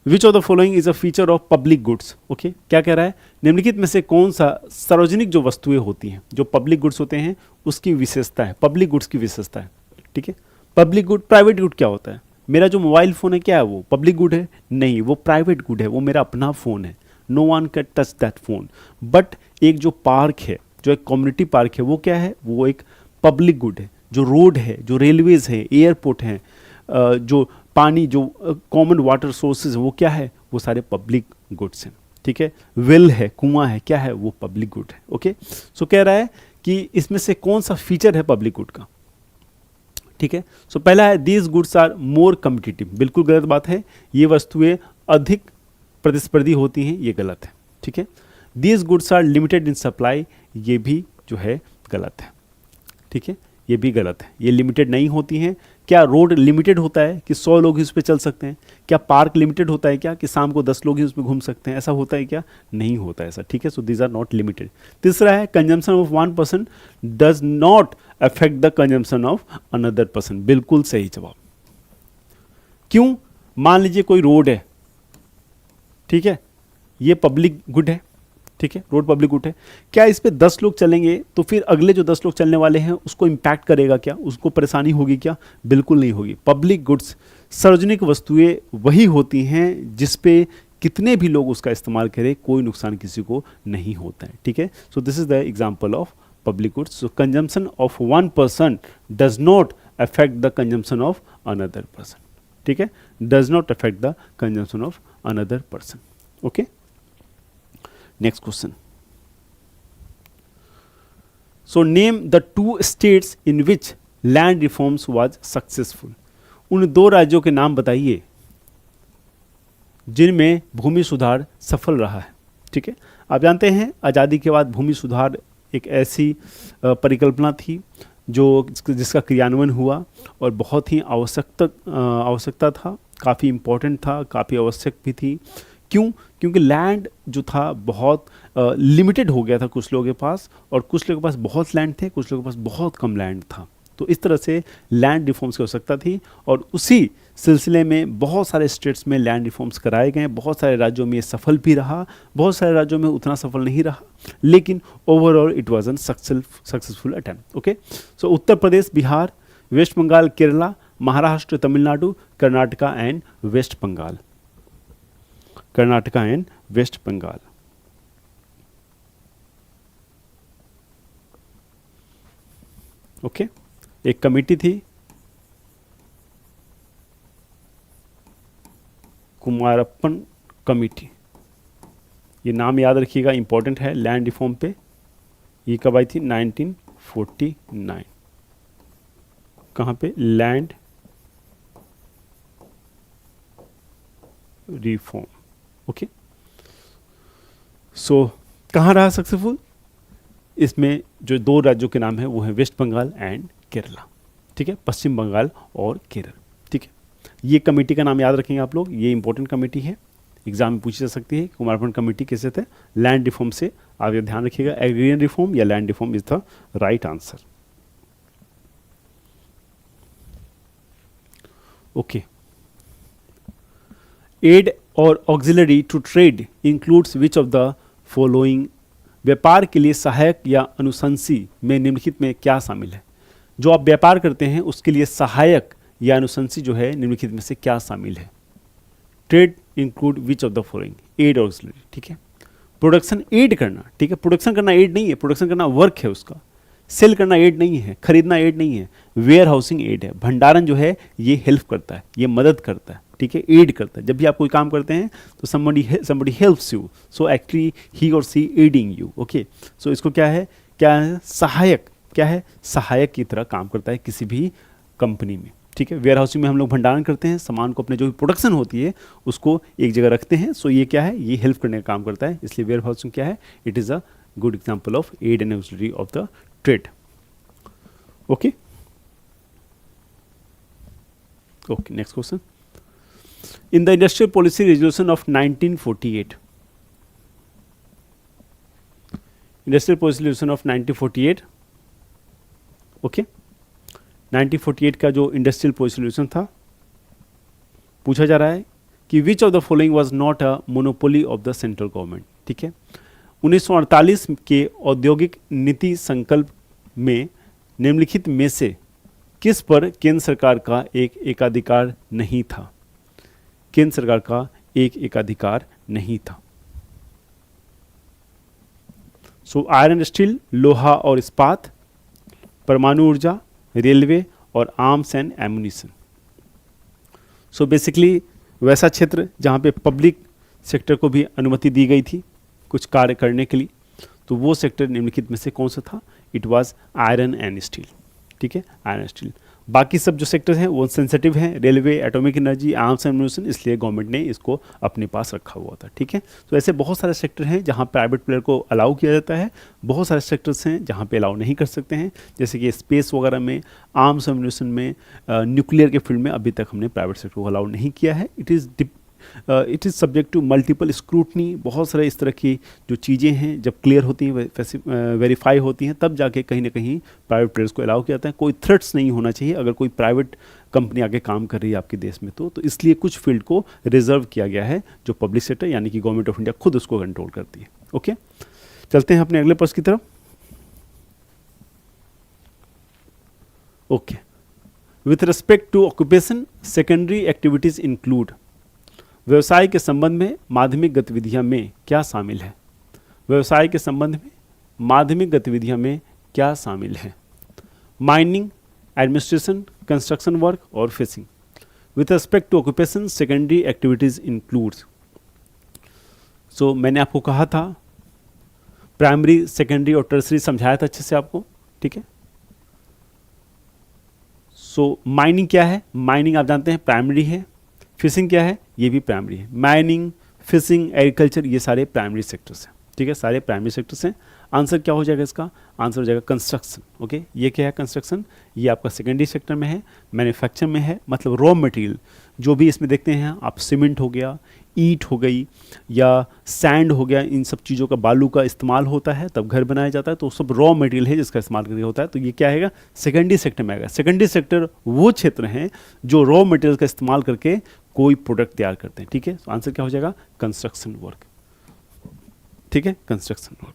Which of the following is a feature of public goods? Okay, क्या कह रहा है? निम्नलिखित में से कौन सा सार्वजनिक जो वस्तुएं होती हैं, जो पब्लिक गुड्स होते हैं, उसकी विशेषता है, पब्लिक गुड्स की विशेषता है। ठीक है, पब्लिक गुड, प्राइवेट गुड क्या होता है? मेरा जो मोबाइल फ़ोन है क्या है? वो पब्लिक गुड है? नहीं, वो प्राइवेट गुड है, वो मेरा अपना फ़ोन है। No one can touch that phone. But एक जो पार्क है, जो एक कम्युनिटी पार्क है, वो क्या है? वो एक पब्लिक गुड है। जो रोड है, जो रेलवेज़ है, एयरपोर्ट हैं, जो पानी, जो कॉमन वाटर सोर्सेज, वो क्या है? वो सारे पब्लिक गुड्स हैं। ठीक है, वेल है, कुआं है, क्या है? वो पब्लिक गुड है। ओके, सो कह रहा है कि इसमें से कौन सा फीचर है पब्लिक गुड का? ठीक है, सो पहला है these goods are more competitive. बिल्कुल गलत बात है, ये वस्तुएं अधिक प्रतिस्पर्धी होती हैं, ये गलत है। ठीक है, these goods are limited in supply, ये भी जो है गलत है। ठीक है, ये भी गलत है, ये लिमिटेड नहीं होती हैं। क्या रोड लिमिटेड होता है कि 100 लोग ही उस पर चल सकते हैं? क्या पार्क लिमिटेड होता है क्या कि शाम को 10 लोग ही उसमें घूम सकते हैं? ऐसा होता है क्या? नहीं होता ऐसा, ठीक है। So these are not limited. तीसरा है consumption of one person does not affect the consumption of another person. बिल्कुल सही जवाब। क्यों? मान लीजिए कोई रोड है, ठीक है, ये पब्लिक गुड है, ठीक है, रोड पब्लिक गुड है। क्या इस पे 10 लोग चलेंगे तो फिर अगले जो 10 लोग चलने वाले हैं उसको इम्पैक्ट करेगा क्या? उसको परेशानी होगी क्या? बिल्कुल नहीं होगी। पब्लिक गुड्स, सार्वजनिक वस्तुएं वही होती हैं जिस पे कितने भी लोग उसका इस्तेमाल करें, कोई नुकसान किसी को नहीं होता है, ठीक है। So this is the example of public goods. So consumption of one person does not affect the consumption of another person, ठीक है, does not affect the consumption of another person. Okay, next question. So name the two states in which land reforms was successful. उन दो राज्यों के नाम बताइए जिनमें भूमि सुधार सफल रहा है, ठीक है। आप जानते हैं आज़ादी के बाद भूमि सुधार एक ऐसी परिकल्पना थी जिसका क्रियान्वयन हुआ और बहुत ही आवश्यकता था, काफ़ी इम्पोर्टेंट था, काफ़ी आवश्यक भी थी। क्यों? क्योंकि लैंड जो था बहुत लिमिटेड हो गया था कुछ लोगों के पास, और कुछ लोगों के पास बहुत लैंड थे, कुछ लोगों के पास बहुत कम लैंड था। तो इस तरह से लैंड रिफॉर्म्स की आवश्यकता थी और उसी सिलसिले में बहुत सारे स्टेट्स में लैंड रिफॉर्म्स कराए गए। बहुत सारे राज्यों में ये सफल भी रहा, बहुत सारे राज्यों में उतना सफल नहीं रहा, लेकिन overall it was an successful attempt. Okay, so Uttar Pradesh, Bihar, West Bengal, Kerala, Maharashtra, Tamil Nadu, Karnataka and West Bengal. Karnataka and West Bengal. Okay, एक कमेटी थी कुमारप्पन कमेटी, ये नाम याद रखिएगा, इंपॉर्टेंट है लैंड रिफॉर्म पे। ये कब आई थी? 1949। कहाँ पे? Land reform. ओके, सो कहाँ रहा सक्सेसफुल? इसमें जो दो राज्यों के नाम है वो है वेस्ट बंगाल एंड केरला, ठीक है, पश्चिम बंगाल और केरल, ठीक है। ये कमेटी का नाम याद रखेंगे आप लोग, ये इंपॉर्टेंट कमेटी है, एग्जाम में पूछी जा सकती है। कुमारप्पन कमेटी किसे थे? लैंड रिफॉर्म से। आप ये ध्यान रखिएगा, एग्रीरियन रिफॉर्म या land reform is the right answer. Okay, aid और auxiliary to trade includes which of the following? व्यापार के लिए सहायक या अनुशंसी में निम्नलिखित में क्या शामिल है? जो आप व्यापार करते हैं उसके लिए सहायक या अनुशंसी जो है निम्नलिखित में से क्या शामिल है? Trade include which of the following? Aid और ऑक्सिलरी, ठीक है। प्रोडक्शन एड करना, ठीक है, प्रोडक्शन करना एड नहीं है, प्रोडक्शन करना वर्क है उसका। सेल करना एड नहीं है, खरीदना एड नहीं है। वेयर हाउसिंग एड है, भंडारण जो है ये हेल्प करता है, ये मदद करता है, ठीक है, एड करता है। जब भी आप कोई काम करते हैं तो somebody helps you, so actually he or she aiding you, okay, so इसको क्या है सहायक, क्या है सहायक की तरह काम करता है किसी भी कंपनी में, ठीक है। वेयर हाउसिंग में हम लोग भंडारण करते हैं, सामान को अपने जो भी प्रोडक्शन होती है उसको एक जगह रखते हैं, सो ये क्या है, ये हेल्प करने का काम करता है, इसलिए वेयर हाउसिंग क्या है, it is a good example of aid and auxiliary of the trade. Okay, next question. In the Industrial Policy Resolution of 1948, Industrial Policy Resolution of 1948, okay, 1948 का जो इंडस्ट्रियल पॉलिसी रेजोल्यूशन था, पूछा जा रहा है कि विच of the following was not a monopoly of the central government, ठीक है। 1948 के औद्योगिक नीति संकल्प में निम्नलिखित में से किस पर केंद्र सरकार का एक एकाधिकार नहीं था? केंद्र सरकार का एक एकाधिकार नहीं था। सो आयरन स्टील, लोहा और इस्पात, परमाणु ऊर्जा, रेलवे और arms and ammunition. So basically वैसा क्षेत्र जहाँ पे पब्लिक सेक्टर को भी अनुमति दी गई थी कुछ कार्य करने के लिए, तो वो सेक्टर निम्नलिखित में से कौन सा था? It was iron and steel, ठीक है, आयरन स्टील। बाकी सब जो सेक्टर हैं वो सेंसिटिव हैं, railway, atomic energy, arms and ammunition, इसलिए गवर्नमेंट ने इसको अपने पास रखा हुआ था। ठीक है, तो ऐसे बहुत सारे सेक्टर हैं जहाँ प्राइवेट प्लेयर को अलाउ किया जाता है, बहुत सारे सेक्टर्स हैं जहाँ पे अलाउ नहीं कर सकते हैं, जैसे कि स्पेस वगैरह में, आर्म्स एम्यूनिशन में, न्यूक्लियर के फील्ड में अभी तक हमने प्राइवेट सेक्टर को अलाउ नहीं किया है। It is subject to multiple scrutiny. बहुत सारे इस तरह की जो चीज़ें हैं जब क्लियर होती हैं, वेरीफाई होती हैं, तब जाके कहीं ना कहीं प्राइवेट प्लेयर्स को अलाउ किया जाता है। कोई थ्रेट्स नहीं होना चाहिए अगर कोई प्राइवेट कंपनी आगे काम कर रही है आपके देश में, तो इसलिए कुछ फील्ड को रिजर्व किया गया है जो पब्लिक सेक्टर यानी कि गवर्नमेंट ऑफ इंडिया खुद उसको कंट्रोल करती है। ओके, चलते हैं अपने अगले प्रश्न की तरफ। Okay, with respect to occupation secondary activities include. व्यवसाय के संबंध में माध्यमिक गतिविधियां में क्या शामिल है? व्यवसाय के संबंध में माध्यमिक गतिविधियां में क्या शामिल है? माइनिंग, एडमिनिस्ट्रेशन, कंस्ट्रक्शन वर्क और fishing. With respect to occupation secondary activities includes. सो मैंने आपको कहा था प्राइमरी, सेकेंडरी और टर्सरी समझाया था अच्छे से आपको। ठीक है, सो माइनिंग क्या है? माइनिंग आप जानते हैं प्राइमरी है। फिशिंग क्या है? ये भी प्राइमरी है। माइनिंग, फिशिंग, एग्रीकल्चर, ये सारे प्राइमरी सेक्टर्स हैं। ठीक है, सारे प्राइमरी सेक्टर्स हैं। आंसर क्या हो जाएगा इसका? आंसर हो जाएगा कंस्ट्रक्शन। ओके, ये क्या है कंस्ट्रक्शन? ये आपका सेकेंडरी सेक्टर में है। मैन्युफैक्चर में है, मतलब रॉ मटेरियल जो भी इसमें देखते हैं आप, सीमेंट हो गया, ईंट हो गई या सैंड हो गया, इन सब चीज़ों का, बालू का इस्तेमाल होता है तब घर बनाया जाता है, तो सब रॉ मटेरियल है जिसका इस्तेमाल करके होता है। तो ये क्या आएगा? सेकेंडरी सेक्टर में आएगा। सेकेंडरी सेक्टर वो क्षेत्र हैं जो रॉ मटेरियल का इस्तेमाल करके कोई प्रोडक्ट तैयार करते हैं। ठीक है, तो आंसर क्या हो जाएगा? Construction work. ठीक है, construction work.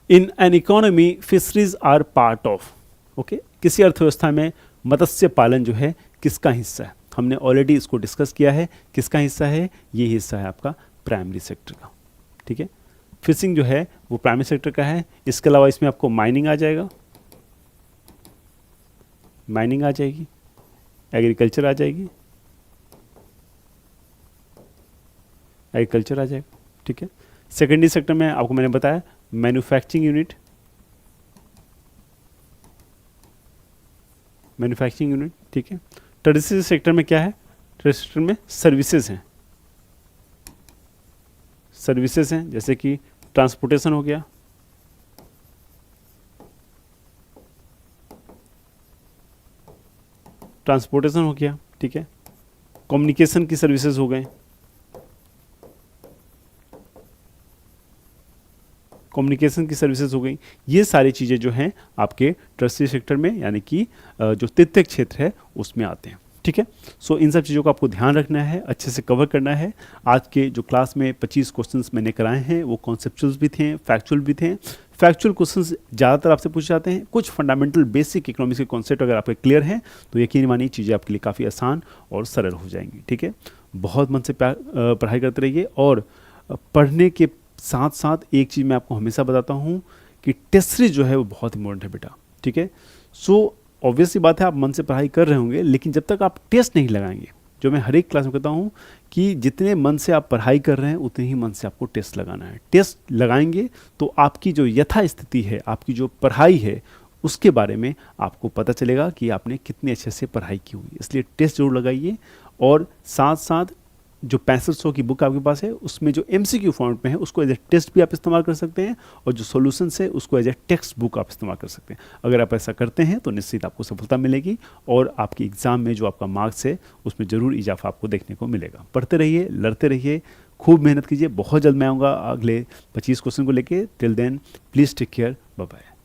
In an economy fisheries are part of. Okay, किसी अर्थव्यवस्था में मत्स्य पालन जो है किसका हिस्सा है? हमने ऑलरेडी इसको डिस्कस किया है। किसका हिस्सा है? ये हिस्सा है आपका प्राइमरी सेक्टर का। ठीक है, फिशिंग जो है वो प्राइमरी सेक्टर का है। इसके अलावा इसमें आपको माइनिंग आ जाएगा, माइनिंग आ जाएगी, एग्रीकल्चर आ जाएगी, एग्रीकल्चर आ जाएगा। ठीक है, सेकेंडरी सेक्टर में आपको मैंने बताया मैन्युफैक्चरिंग यूनिट, मैन्युफैक्चरिंग यूनिट। ठीक है, टर्शियरी सेक्टर में क्या है? टर्शियरी सेक्टर में सर्विसेज हैं, सर्विसेज हैं, जैसे कि ट्रांसपोर्टेशन हो गया, ट्रांसपोर्टेशन हो गया। ठीक है, कम्युनिकेशन की सर्विसेज हो गए, कम्युनिकेशन की सर्विसेज हो गई। ये सारी चीज़ें जो हैं आपके टर्शियरी सेक्टर में यानी कि जो तृतीयक क्षेत्र है उसमें आते हैं। ठीक है, सो इन सब चीज़ों को आपको ध्यान रखना है, अच्छे से कवर करना है। आज के जो क्लास में 25 क्वेश्चंस मैंने कराए हैं वो कॉन्सेप्चुअल्स भी थे, फैक्चुअल भी थे। फैक्चुअल क्वेश्चंस ज़्यादातर आपसे पूछे जाते हैं। कुछ फंडामेंटल बेसिक इकोनॉमिक्स के कॉन्सेप्ट अगर आपके क्लियर हैं तो यकीन मानिए चीज़ें आपके लिए काफ़ी आसान और सरल हो जाएंगी। ठीक है, बहुत मन से पढ़ाई करते रहिए। और पढ़ने के साथ साथ एक चीज़ मैं आपको हमेशा बताता हूँ कि टेस्ट सीरीज जो है वो बहुत इंपॉर्टेंट है बेटा। ठीक है, सो ऑब्वियसली बात है आप मन से पढ़ाई कर रहे होंगे, लेकिन जब तक आप टेस्ट नहीं लगाएंगे, जो मैं हर एक क्लास में कहता हूँ कि जितने मन से आप पढ़ाई कर रहे हैं उतने ही मन से आपको टेस्ट लगाना है। टेस्ट लगाएंगे तो आपकी जो यथा स्थिति है, आपकी जो पढ़ाई है, उसके बारे में आपको पता चलेगा कि आपने कितने अच्छे से पढ़ाई की हुई। इसलिए टेस्ट जरूर लगाइए। और साथ साथ जो 6500 की बुक आपके पास है उसमें जो MCQ फॉर्मेट में है उसको एज ए टेस्ट भी आप इस्तेमाल कर सकते हैं, और जो सॉल्यूशंस है उसको एज ए टेक्स्ट बुक आप इस्तेमाल कर सकते हैं। अगर आप ऐसा करते हैं तो निश्चित आपको सफलता मिलेगी और आपकी एग्ज़ाम में जो आपका मार्क्स है उसमें ज़रूर इजाफा आपको देखने को मिलेगा। पढ़ते रहिए, लड़ते रहिए, खूब मेहनत कीजिए। बहुत जल्द मैं आऊँगा अगले 25 क्वेश्चन को लेके। Till then please take care, bye bye.